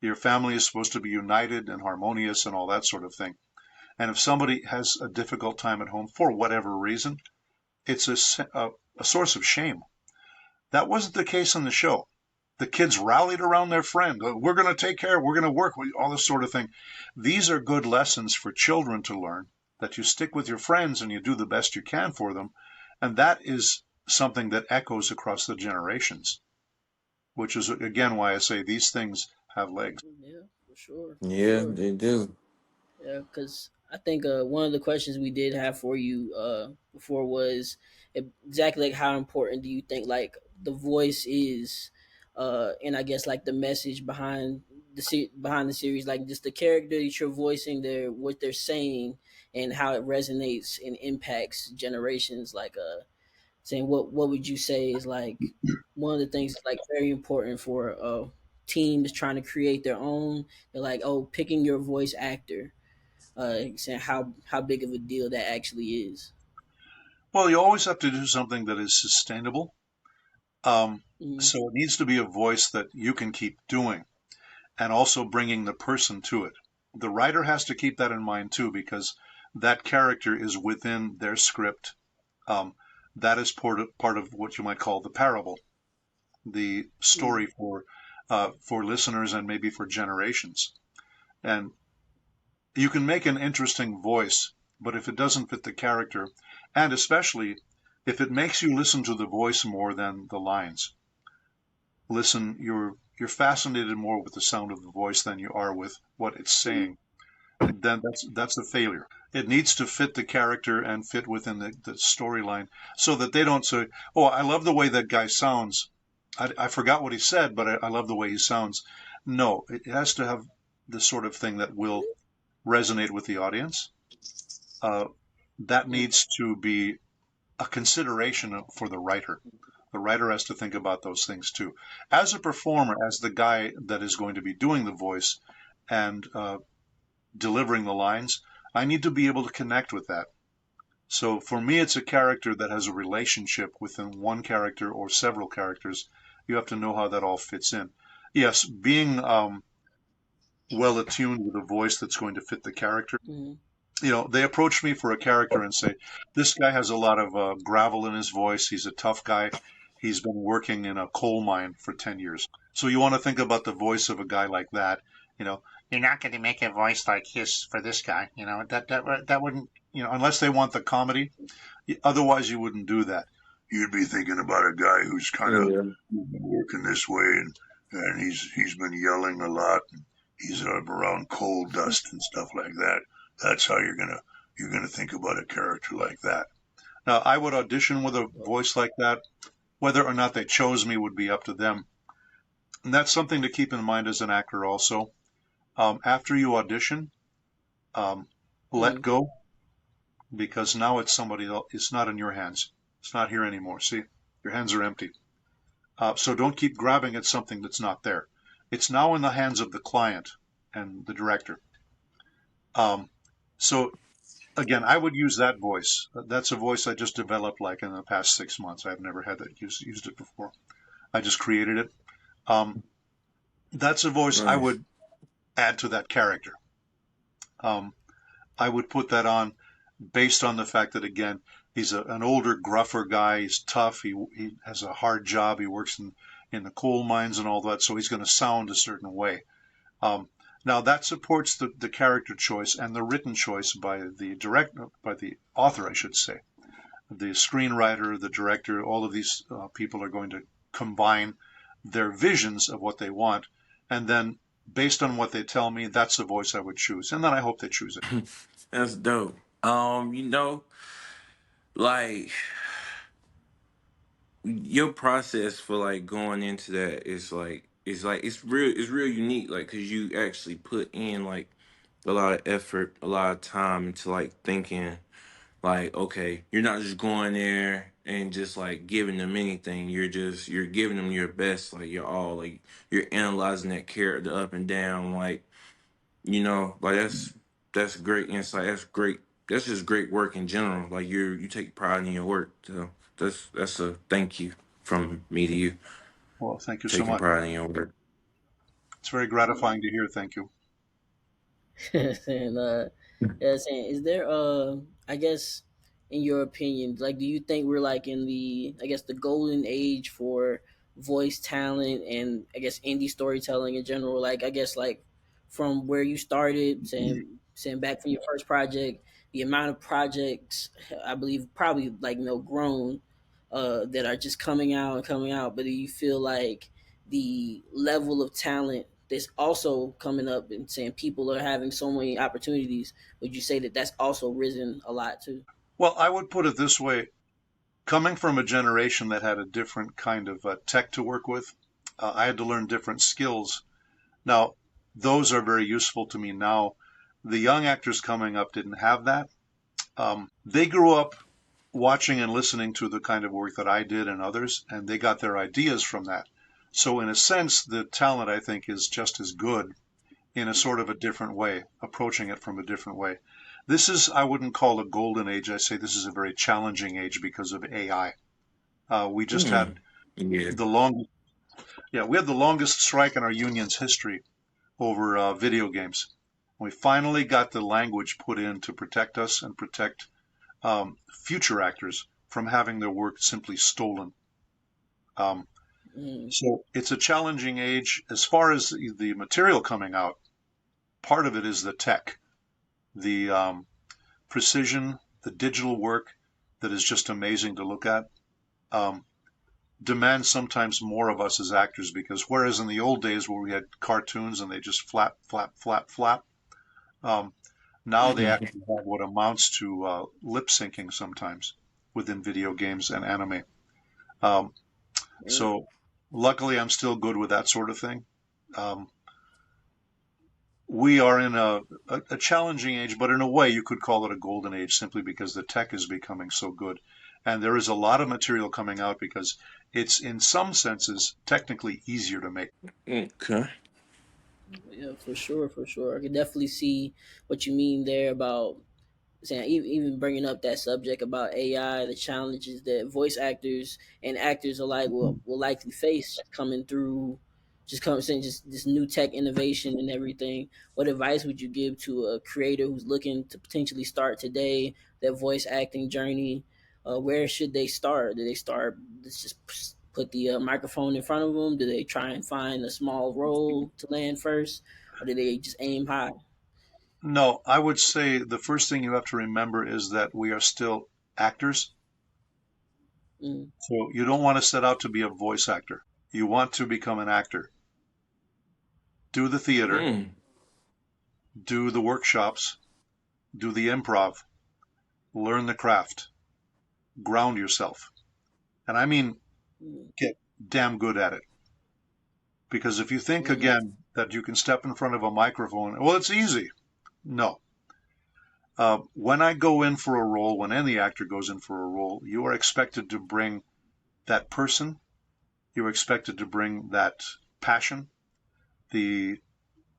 Your family is supposed to be united and harmonious and all that sort of thing. And if somebody has a difficult time at home for whatever reason, it's a source of shame. That wasn't the case on the show. The kids rallied around their friend. We're going to take care. We're going to work with all this sort of thing. These are good lessons for children to learn, that you stick with your friends and you do the best you can for them. And that is something that echoes across the generations, which is, again, why I say these things have legs. yeah, for sure, for Yeah, sure. they do. Yeah, because I think one of the questions we did have for you before was exactly like how important do you think like the voice is, and I guess like the message behind behind the series, like just the character that you're voicing, their what they're saying, and how it resonates and impacts generations. Like saying what would you say is like one of the things that's like very important for teams trying to create their own. They're like, oh, picking your voice actor, saying how big of a deal that actually is. Well, you always have to do something that is sustainable. Um, Mm-hmm. so it needs to be a voice that you can keep doing and also bringing the person to it. The writer has to keep that in mind too, because that character is within their script. Um, that is part of what you might call the parable, the story for listeners and maybe for generations. And you can make an interesting voice, but if it doesn't fit the character, and especially if it makes you listen to the voice more than the lines, listen, you're fascinated more with the sound of the voice than you are with what it's saying, then that's a failure. It needs to fit the character and fit within the storyline so that they don't say, "Oh, I love the way that guy sounds. I forgot what he said, but I love the way he sounds." No, it has to have the sort of thing that will resonate with the audience. Uh, that needs to be a consideration for the writer. The writer has to think about those things too. As a performer, as the guy that is going to be doing the voice and delivering the lines, I need to be able to connect with that. So for me, it's a character that has a relationship within one character or several characters. You have to know how that all fits in. Yes, being well attuned with a voice that's going to fit the character. Mm-hmm. They approach me for a character and say, this guy has a lot of gravel in his voice. He's a tough guy. He's been working in a coal mine for 10 years. So you want to think about the voice of a guy like that. You know, you're not going to make a voice like his for this guy. That wouldn't, unless they want the comedy. Otherwise, you wouldn't do that. You'd be thinking about a guy who's kind of Yeah. working this way, and he's been yelling a lot. And he's around coal dust and stuff like that. That's how you're gonna think about a character like that. Now, I would audition with a voice like that. Whether or not they chose me would be up to them, and that's something to keep in mind as an actor. Also, after you audition, um, let Mm-hmm. go because now it's somebody else. It's not in your hands. It's not here anymore. See, your hands are empty. So don't keep grabbing at something that's not there. It's now in the hands of the client and the director. Um, so again, I would use that voice. That's a voice I just developed like in the past 6 months. I've never had that used it before. I just created it. Um, that's a voice I Nice. would add to that character. Um, I would put that on based on the fact that again, he's an older, gruffer guy. He's tough. He has a hard job. He works in the coal mines and all that. So he's going to sound a certain way. Um, now that supports the character choice and the written choice by the author, I should say. The screenwriter, the director, all of these people are going to combine their visions of what they want, and then based on what they tell me, that's the voice I would choose, and then I hope they choose it. That's dope. You know, like your process for like going into that is like it's real unique. Like, cause you actually put in like a lot of effort, a lot of time into like thinking. Like, okay, you're not just going there and just like giving them anything. You're giving them your best, like your all. Like you're analyzing that character up and down. Like, like that's great insight. That's great. That's just great work in general. Like you take pride in your work. So that's a thank you from me to you. Well, thank you so Taking much. pride in your work. It's very gratifying to hear. Thank you. And yeah, saying, is there I guess in your opinion, like, do you think we're like in the, I guess, the golden age for voice talent and I guess indie storytelling in general? Like, I guess like from where you started, saying back from your first project, the amount of projects I believe probably like grown that are just coming out and coming out. But do you feel like the level of talent that's also coming up and saying people are having so many opportunities, would you say that that's also risen a lot too? Well, I would put it this way: coming from a generation that had a different kind of tech to work with, I had to learn different skills. Now, those are very useful to me now. The young actors coming up didn't have that. They grew up watching and listening to the kind of work that I did and others, and they got their ideas from that. So, in a sense, the talent I think is just as good in a sort of a different way, approaching it from a different way. This is, I wouldn't call a golden age. I say this is a very challenging age because of AI. We just had Mm. Yeah. the longest, yeah, we had the longest strike in our union's history over video games. We finally got the language put in to protect us and protect future actors from having their work simply stolen. Um, Mm. so it's a challenging age. As far as the material coming out, part of it is the tech, the precision, the digital work that is just amazing to look at. Um, demands sometimes more of us as actors because whereas in the old days where we had cartoons and they just flap, flap, flap, flap, um, now they Mhm. actually have what amounts to lip syncing sometimes within video games and anime. Um, Mm. so luckily, I'm still good with that sort of thing. Um, we are in a challenging age, but in a way, you could call it a golden age simply because the tech is becoming so good. And there is a lot of material coming out because it's, in some senses, technically easier to make. Okay. Yeah, for sure, for sure. I can definitely see what you mean there about saying even bringing up that subject about AI, the challenges that voice actors and actors alike will likely face coming through, just coming saying just this new tech innovation and everything. What advice would you give to a creator who's looking to potentially start today their voice acting journey? Where should they start? Do they start? Let's just put the microphone in front of them. Do they try and find a small role to land first, or do they just aim high? No, I would say the first thing you have to remember is that we are still actors. Mm, So you don't want to set out to be a voice actor. You want to become an actor. Do the theater, Mm. do the workshops, do the improv, learn the craft, ground yourself. And I mean, mm, get damn good at it. Because if you think mm, again that you can step in front of a microphone, well, it's easy. No. When I go in for a role, when any actor goes in for a role, you are expected to bring that person. You're expected to bring that passion, the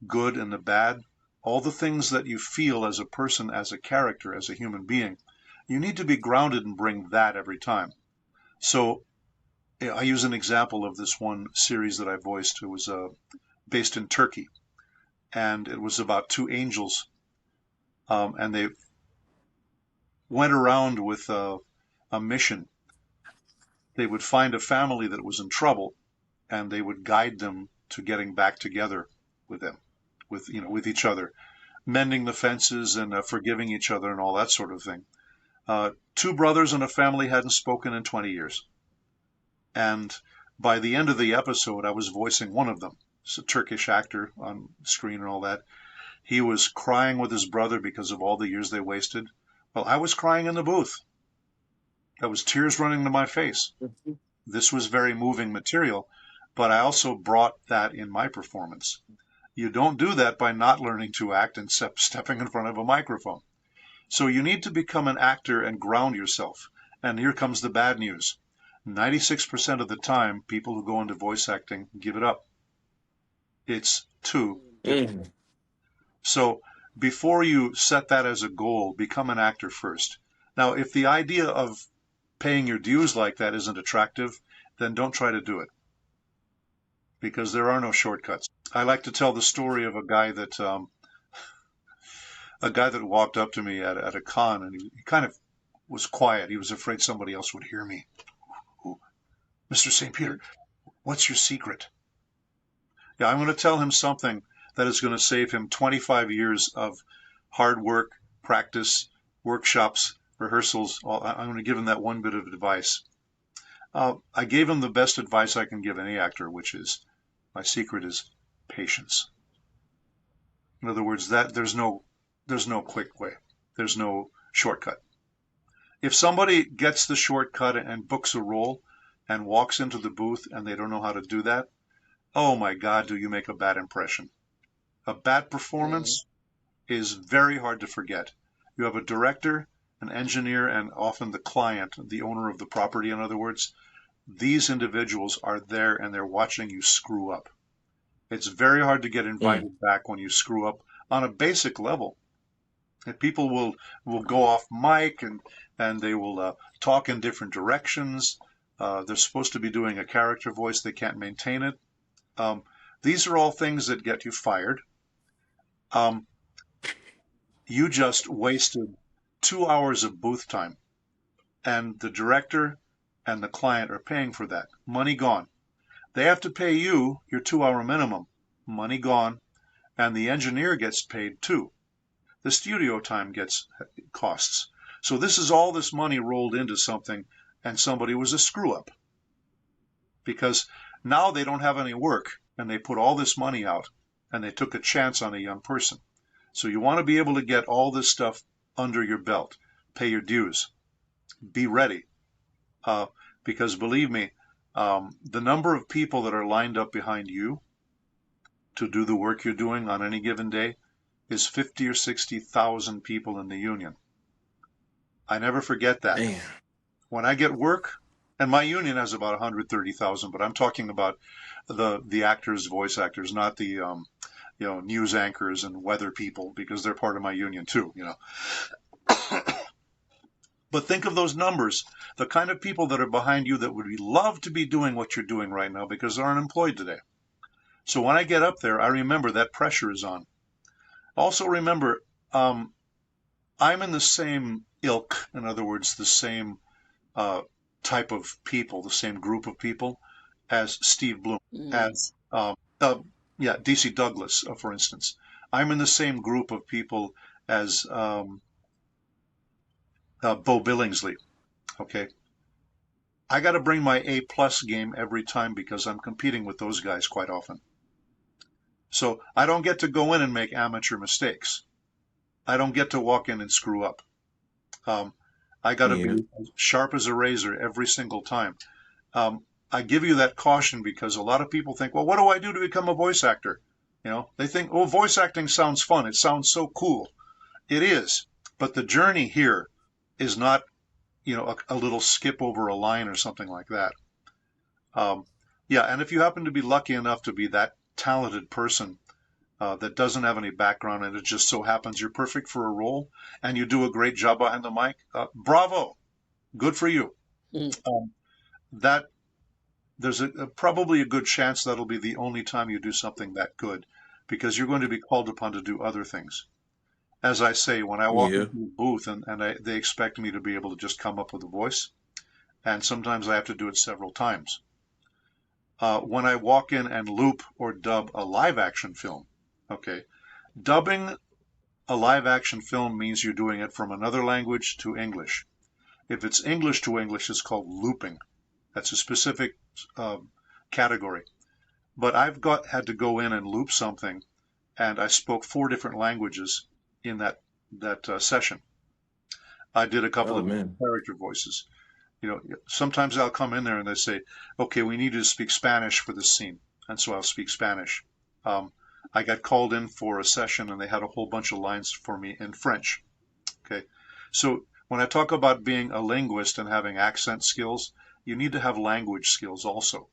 good and the bad, all the things that you feel as a person, as a character, as a human being. You need to be grounded and bring that every time. So I use an example of this one series that I voiced. It was based in Turkey, and it was about two angels, and they went around with a mission. They would find a family that was in trouble, and they would guide them to getting back together with them, with each other, mending the fences and forgiving each other and all that sort of thing. Two brothers and a family hadn't spoken in 20 years. And by the end of the episode, I was voicing one of them. It's a Turkish actor on screen and all that. He was crying with his brother because of all the years they wasted. Well, I was crying in the booth. There was tears running to my face. This was very moving material, but I also brought that in my performance. You don't do that by not learning to act and stepping in front of a microphone. So you need to become an actor and ground yourself. And here comes the bad news. 96% of the time, people who go into voice acting give it up. It's too difficult. Mm. So before you set that as a goal, become an actor first. Now, if the idea of paying your dues like that isn't attractive, then don't try to do it because there are no shortcuts. I like to tell the story of a guy that walked up to me at a con, and he kind of was quiet. He was afraid somebody else would hear me. Mr. St. Peter, what's your secret? Yeah, I'm going to tell him something that is going to save him 25 years of hard work, practice, workshops, rehearsals. I'm going to give him that one bit of advice. I gave him the best advice I can give any actor, which is my secret is patience. In other words, that there's no quick way. There's no shortcut. If somebody gets the shortcut and books a role and walks into the booth and they don't know how to do that, oh my God, do you make a bad impression. A bad mm, performance is very hard to forget. You have a director, an engineer, and often the client, the owner of the property, in other words. These individuals are there and they're watching you screw up. It's very hard to get Mm. invited back when you screw up on a basic level. And people will go off mic and they will talk in different directions. They're supposed to be doing a character voice. They can't maintain it. Um, these are all things that get you fired. Um, you just wasted 2 hours of booth time, and the director and the client are paying for that. Money gone. They have to pay you your 2 hour minimum. Money gone. And the engineer gets paid too. The studio time gets costs. So this is all this money rolled into something, and somebody was a screw up because now they don't have any work and they put all this money out and they took a chance on a young person. So you want to be able to get all this stuff under your belt, pay your dues, be ready. Because believe me, the number of people that are lined up behind you to do the work you're doing on any given day is 50 or 60,000 people in the union. I never forget that. Man. When I get work, and my union has about 130,000, but I'm talking about the actors, voice actors, not the news anchors and weather people, because they're part of my union too. But think of those numbers, the kind of people that are behind you that would love to be doing what you're doing right now because they're unemployed today. So when I get up there, I remember that pressure is on. Also remember, I'm in the same ilk, in other words, the same type of people, the same group of people as Steve Bloom, as DC Douglas, for instance. I'm in the same group of people as Bo Billingsley. Okay, I got to bring my A+ game every time because I'm competing with those guys quite often. So I don't get to go in and make amateur mistakes. I don't get to walk in and screw up. I got to Yeah. be sharp as a razor every single time. I give you that caution because a lot of people think, well, what do I do to become a voice actor? They think, oh, voice acting sounds fun. It sounds so cool. It is. But the journey here is not, a little skip over a line or something like that. And if you happen to be lucky enough to be that talented person that doesn't have any background and it just so happens you're perfect for a role and you do a great job behind the mic, bravo, good for you. That there's probably a good chance that'll be the only time you do something that good because you're going to be called upon to do other things. As I say, when I walk Yeah. into a booth and they expect me to be able to just come up with a voice, and sometimes I have to do it several times. When I walk in and loop or dub a live action film, okay, dubbing a live action film means you're doing it from another language to English. If it's English to English, it's called looping. That's a specific category. But I've had to go in and loop something, and I spoke 4 different languages in that session. I did a couple Oh of man. character voices. Sometimes I'll come in there and they say, okay, we need you to speak Spanish for this scene. And so I'll speak Spanish. I got called in for a session and they had a whole bunch of lines for me in French. Okay. So when I talk about being a linguist and having accent skills, you need to have language skills also.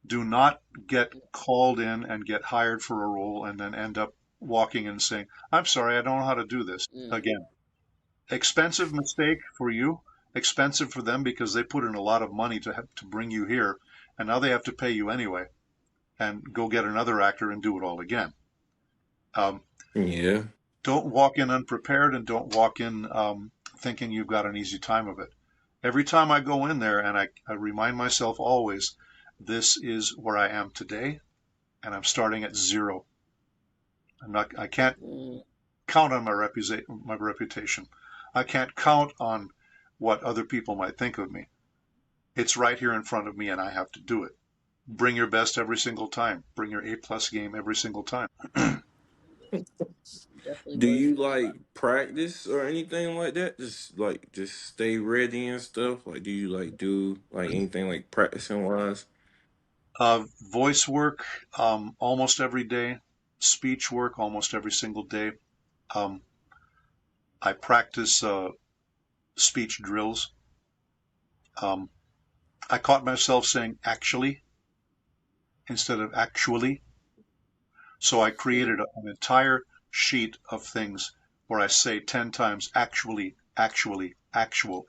Do not get called in and get hired for a role and then end up walking in and saying, I'm sorry, I don't know how to do this again. Expensive mistake for you, expensive for them because they put in a lot of money to bring you here, and now they have to pay you anyway, and go get another actor and do it all again. Yeah. Don't walk in unprepared and don't walk in thinking you've got an easy time of it. Every time I go in there and I remind myself always, this is where I am today, and I'm starting at 0. I can't count on my reputation. I can't count on what other people might think of me. It's right here in front of me and I have to do it. Bring your best every single time. Bring your A+ game every single time. Definitely Do worth you it. like practice or anything like that? Just stay ready and stuff. Like, do you like do like anything like practicing wise? Voice work almost every day. Speech work almost every single day. Um, I practice speech drills. Um, I caught myself saying actually instead of actually. So I created an entire sheet of things where I say 10 times actually, actually,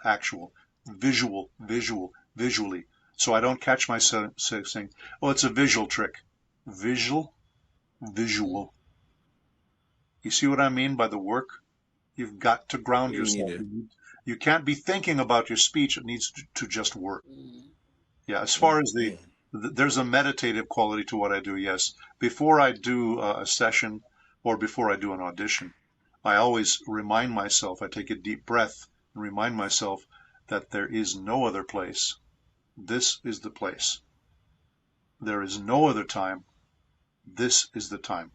actual, visual, visual, visually. So I don't catch myself saying, oh, it's a visual trick. Visual, Mm. visual. You see what I mean by the work? You've got to ground You need yourself. to. You can't be thinking about your speech. It needs to just work. Mm. Yeah, as Oh far as man. there's a meditative quality to what I do, yes. Before I do a session or before I do an audition, I always remind myself, I take a deep breath and remind myself that there is no other place. This is the place. There is no other time. This is the time.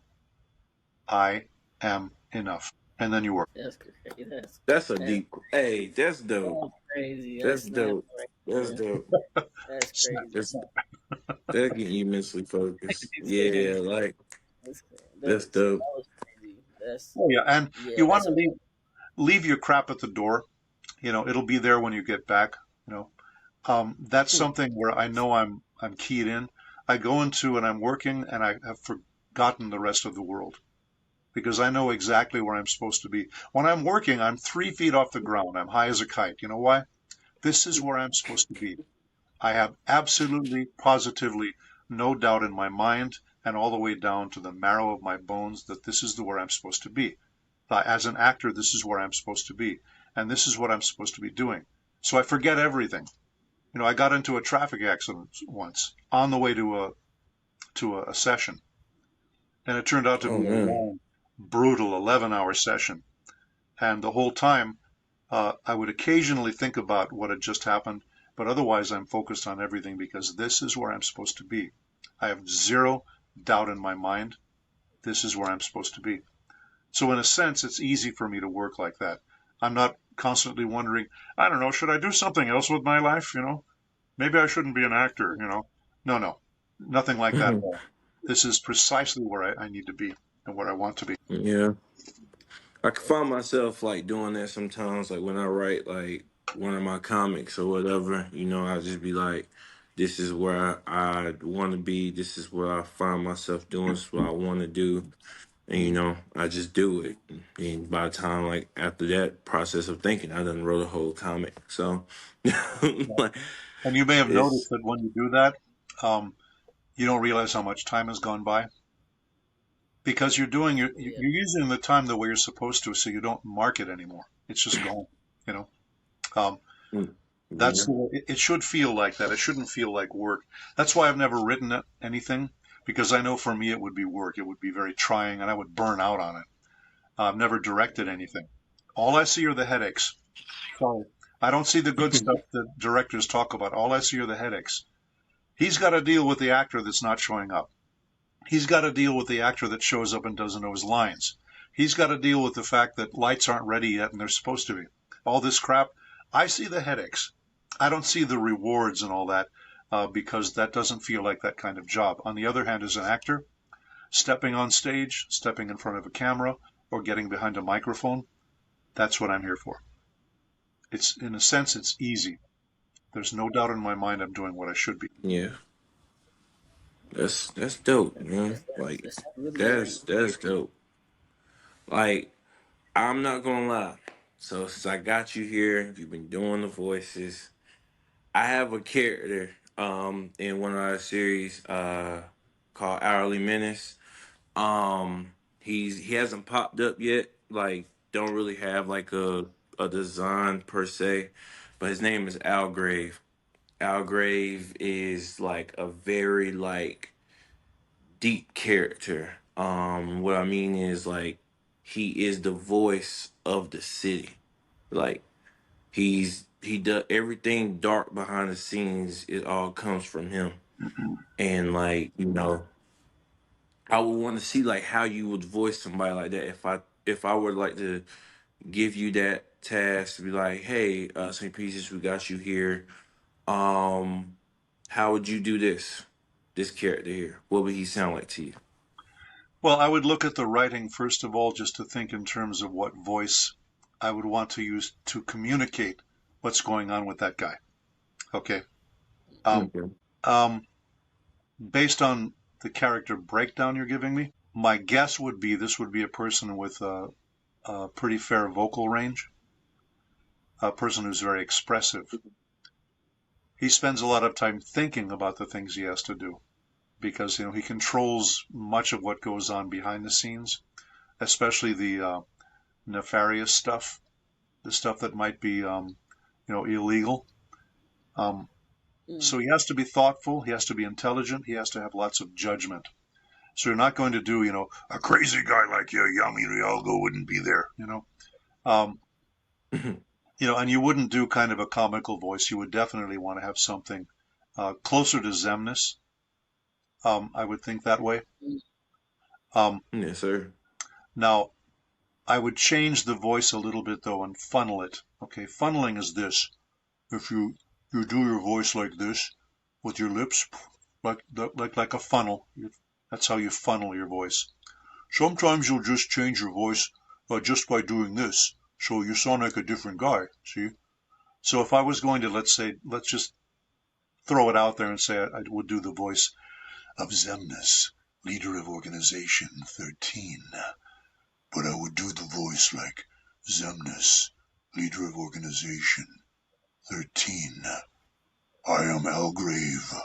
I am enough. And then you work. That's crazy. That's a That's deep. Hey, that's dope. that's crazy. That's That's snap dope. right That's there. dope. That's Snap, crazy. That's snap. that get you mentally focused. That's, Yeah, like that's that dope. was crazy. That's Oh yeah, and yeah. you want That's to leave your crap at the door. It'll be there when you get back. You know, that's something where I know I'm keyed in. I go into and I'm working and I have forgotten the rest of the world because I know exactly where I'm supposed to be. When I'm working, I'm 3 feet off the ground. I'm high as a kite. You know why? This is where I'm supposed to be. I have absolutely, positively no doubt in my mind and all the way down to the marrow of my bones that this is where I'm supposed to be. As an actor, this is where I'm supposed to be. And this is what I'm supposed to be doing. So I forget everything. I got into a traffic accident once on the way to a session, and it turned out to Oh be a man. long, brutal 11-hour session. And the whole time, I would occasionally think about what had just happened, but otherwise I'm focused on everything because this is where I'm supposed to be. I have zero doubt in my mind. This is where I'm supposed to be. So in a sense, it's easy for me to work like that. I'm not constantly wondering, I don't know, should I do something else with my life? Maybe I shouldn't be an actor. No, no, nothing like that at all. This is precisely where I need to be and where I want to be. Yeah. I can find myself like doing that sometimes, like when I write like one of my comics or whatever, I just be like, this is where I want to be. This is where I find myself doing. This is what I want to do. And, I just do it. And by the time, like, after that process of thinking, I done wrote a whole comic. So, like, And you may have noticed it's, that when you do that, um, you don't realize how much time has gone by because yeah. you're using the time the way you're supposed to, so you don't mark it anymore. It's just gone. You know, um, that's yeah. the way, it should feel like that. It shouldn't feel like work. That's why I've never written anything because I know for me it would be work. It would be very trying, and I would burn out on it. I've never directed anything. All I see are the headaches. Sorry. I don't see the good stuff that directors talk about. All I see are the headaches. He's got to deal with the actor that's not showing up. He's got to deal with the actor that shows up and doesn't know his lines. He's got to deal with the fact that lights aren't ready yet and they're supposed to be. All this crap. I see the headaches. I don't see the rewards and all that because that doesn't feel like that kind of job. On the other hand, as an actor, stepping on stage, stepping in front of a camera, or getting behind a microphone, that's what I'm here for. It's in a sense, it's easy. There's no doubt in my mind I'm doing what I should be. Yeah. That's dope, man. Like, That's really easy. that's dope. Like, I'm not gonna lie. So, since I got you here, you've been doing the voices. I have a character in one of our series called Hourly Menace. He hasn't popped up yet. Like, don't really have like a design per se, but his name is Al Grave. Al Grave is like a very like deep character. What I mean is like he is the voice of the city. Like he does everything dark behind the scenes. It all comes from him, and like I would want to see like how you would voice somebody like that if I were like to give you that task to be like, hey, St. Pieces, we got you here. Um, how would you do this character here? What would he sound like to you? Well, I would look at the writing first of all just to think in terms of what voice I would want to use to communicate what's going on with that guy. Okay. Um, Okay. um, Based on the character breakdown you're giving me, my guess would be this would be a person with a pretty fair vocal range, a person who's very expressive. He spends a lot of time thinking about the things he has to do because he controls much of what goes on behind the scenes, especially the nefarious stuff, the stuff that might be illegal. Um, Mm. so he has to be thoughtful, he has to be intelligent, he has to have lots of judgment. So you're not going to do, a crazy guy like you, Yami Rialgo wouldn't be there, Um, and you wouldn't do kind of a comical voice. You would definitely want to have something closer to Zemnis. I would think that way. Mm. Um, Yes, sir. now, I would change the voice a little bit though and funnel it. Okay, funneling is this. If you do your voice like this with your lips, like a funnel. That's how you funnel your voice. Sometimes you'll just change your voice just by doing this, so you sound like a different guy. See? So if I was going to, let's just throw it out there and say I would do the voice of Zemnis, leader of Organization 13, but I would do the voice like Zemnis, leader of Organization 13. I am Algrave,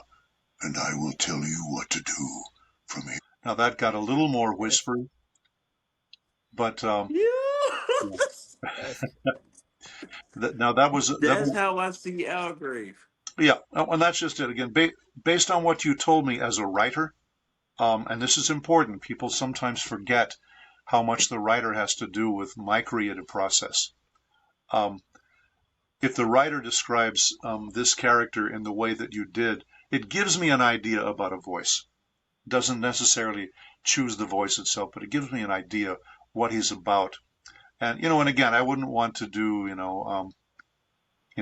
and I will tell you what to do from here. Now that got a little more That's whispery, but yeah. Yeah. that's Now that was That's how I see Algrave. yeah, and that's just it. Again, based on what you told me as a writer, and this is important. People sometimes forget how much the writer has to do with my creative process. Um, if the writer describes this character in the way that you did, it gives me an idea about a voice. Doesn't necessarily choose the voice itself, but it gives me an idea what he's about. And again, I wouldn't want to do you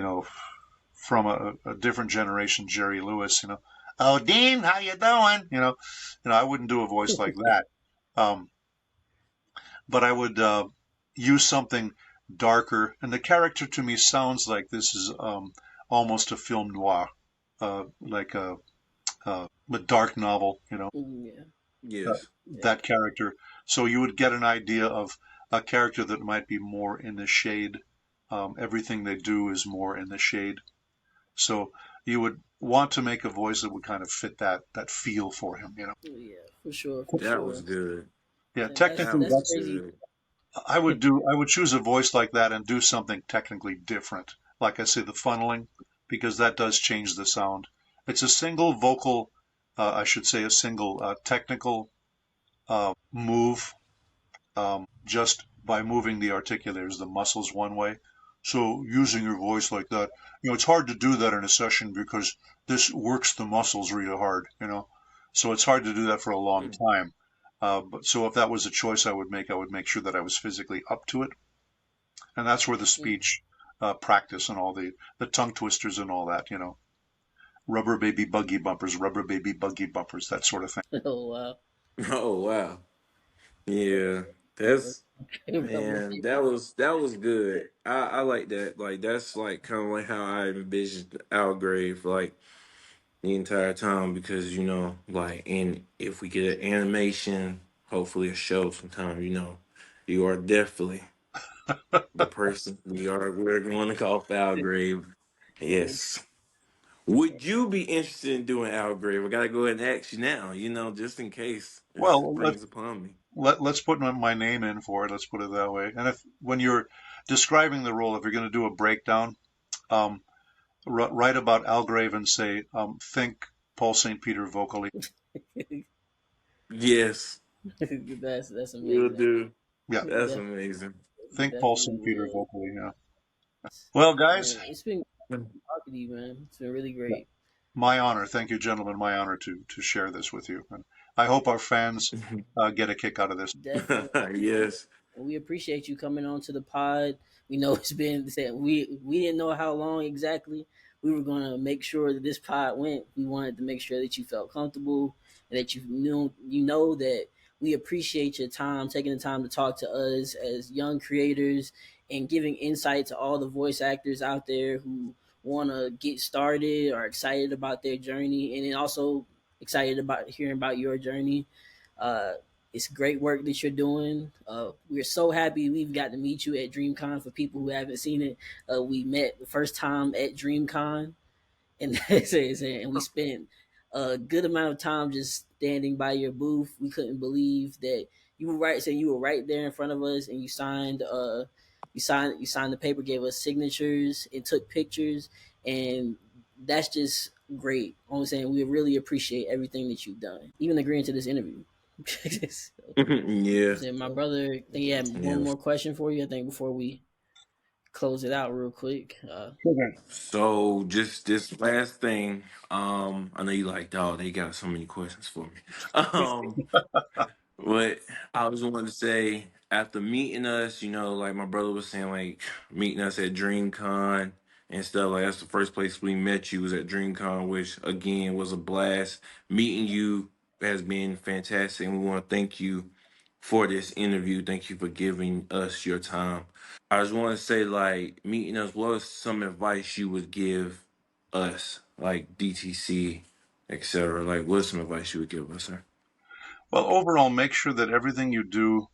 know from a different generation Jerry Lewis. Oh Dean, how you doing? I wouldn't do a voice like that. Um, but I would use something darker. And the character to me sounds like this is almost a film noir, like a dark novel, yeah. uh, Yes. Yeah. that character. So you would get an idea of a character that might be more in the shade. Everything they do is more in the shade. So you would want to make a voice that would kind of fit that feel for him. Yeah, for sure, for That was sure. good. Yeah, And that's That technically was that's that's crazy. good. I would choose a voice like that and do something technically different. Like I say, the funneling, because that does change the sound. It's a single vocal, I should say, a single technical move, just by moving the articulators, the muscles one way. So using your voice like that, it's hard to do that in a session because this works the muscles really hard. So it's hard to do that for a long Mm. time. But so if that was a choice I would make sure that I was physically up to it. And that's where the Mm. speech practice and all the tongue twisters and all that. Rubber baby buggy bumpers, rubber baby buggy bumpers, that sort of thing. Oh wow. Oh wow. Rubber, Yeah. That's rubber man, baby. that was good. I like that. Like that's like kind of like how I envisioned Algrave like the entire time because like and if we get an animation, hopefully a show sometime, you are definitely the person we're going to call Algrave. Yes. Would you be interested in doing Algrave? I gotta go ahead and ask you now, just in case it Well, springs upon me. let's put my name in for it. Let's put it that way. And if when you're describing the role, if you're going to do a breakdown, um, write about Algrave and say, think Paul St. Peter vocally. Yes, That's will amazing. do. Yeah, You That's definitely, amazing. you think Paul definitely St. Peter will. vocally. Yeah. Well, guys, Man, it's been talking to you, man. It's been really yeah, great. my honor. Thank you, gentlemen. My honor to share this with you. And I hope our fans get a kick out of this. Definitely. Yes. And we appreciate you coming on to the pod. We know it's been we didn't know how long exactly. We were gonna make sure that this pod went. We wanted to make sure that you felt comfortable and that you know that we appreciate your time, taking the time to talk to us as young creators and giving insight to all the voice actors out there who want to get started or excited about their journey and then also excited about hearing about your journey. Uh, It's great work that you're doing. We're so happy we've got to meet you at DreamCon. For people who haven't seen it, we met the first time at DreamCon, and and we spent a good amount of time just standing by your booth. We couldn't believe that you were right. So you were right there in front of us, and you signed. You signed the paper, gave us signatures, and took pictures, and that's just great. I'm saying we really appreciate everything that you've done, even agreeing to this interview. So, Yeah. my brother, I think he had one Yeah. more question for you. I think before we close it out real quick. Okay. So just this last thing, I know you like, dog, they got so many questions for me. But I was wanting to say, after meeting us, like my brother was saying, like meeting us at DreamCon and stuff, like that's the first place we met you was at DreamCon, which again was a blast. Meeting you has been fantastic, and we want to thank you for this interview. Thank you for giving us your time. I just want to say, like, meeting us, what was some advice you would give us, like DTC, etc.? Like, what's some advice you would give us, sir? Well, overall, make sure that everything you do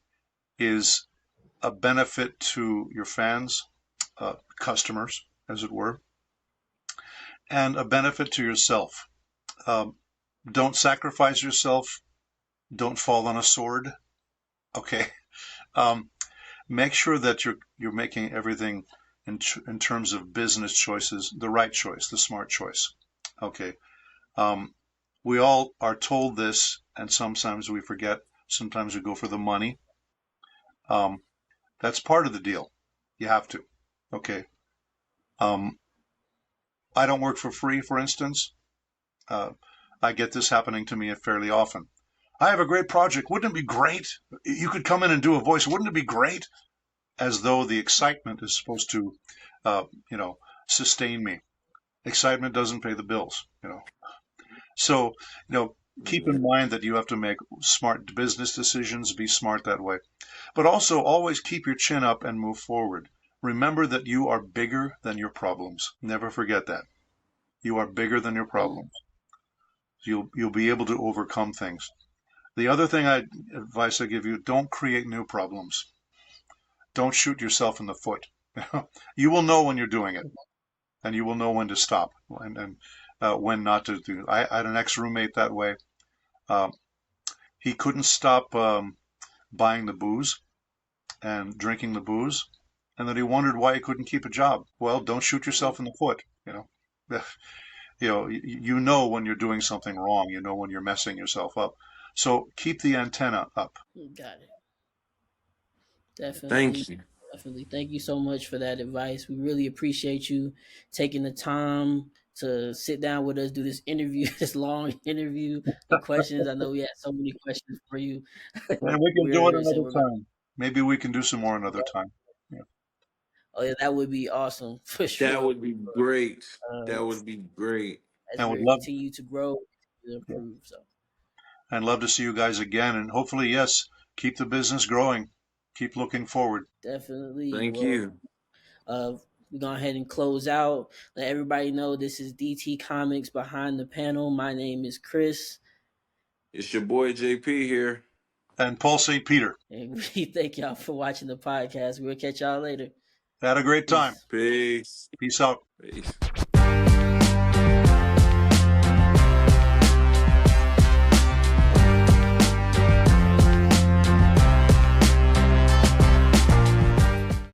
is a benefit to your fans, customers, as it were, and a benefit to yourself. Um, don't sacrifice yourself. Don't fall on a sword. Okay. Um, make sure that you're making everything in terms of business choices the right choice, the smart choice. Okay. Um, we all are told this, and sometimes we forget. Sometimes we go for the money. Um, that's part of the deal. You have to. Okay. Um, I don't work for free, for instance. Uh, I get this happening to me fairly often. I have a great project. Wouldn't it be great? You could come in and do a voice. Wouldn't it be great? As though the excitement is supposed to, uh, you know, sustain me. Excitement doesn't pay the bills. So, keep in Yeah. mind that you have to make smart business decisions, be smart that way. But also always keep your chin up and move forward. Remember that you are bigger than your problems. Never forget that. You are bigger than your problems. You'll be able to overcome things. The other advice I give you, don't create new problems. Don't shoot yourself in the foot. You will know when you're doing it, and you will know when to stop and when not to do. I had an ex-roommate that way. Um, he couldn't stop buying the booze and drinking the booze, and then he wondered why he couldn't keep a job. Well, don't shoot yourself in the foot. You know when you're doing something wrong. You know when you're messing yourself up. So keep the antenna up. Got it. Definitely. Thank you. Definitely. Thank you so much for that advice. We really appreciate you taking the time to sit down with us, do this interview, this long interview of questions. I know we had so many questions for you. And we can do it we're another we're time. Maybe we can do some more another time. Yeah. Oh yeah, that would be awesome for That sure. would be great. Uh, That would be great. as And would we love continue to grow and yeah, improve. So and love to see you guys again. And hopefully, yes, keep the business growing. Keep looking forward. definitely. Thank Well, you. uh, we're going ahead and close out. Let everybody know this is DT Comics behind the panel. My name is Chris. It's your boy JP here. And Paul St. Peter, And we thank y'all for watching the podcast. We'll catch y'all later. had a great time. Peace. Peace. Peace out. Peace.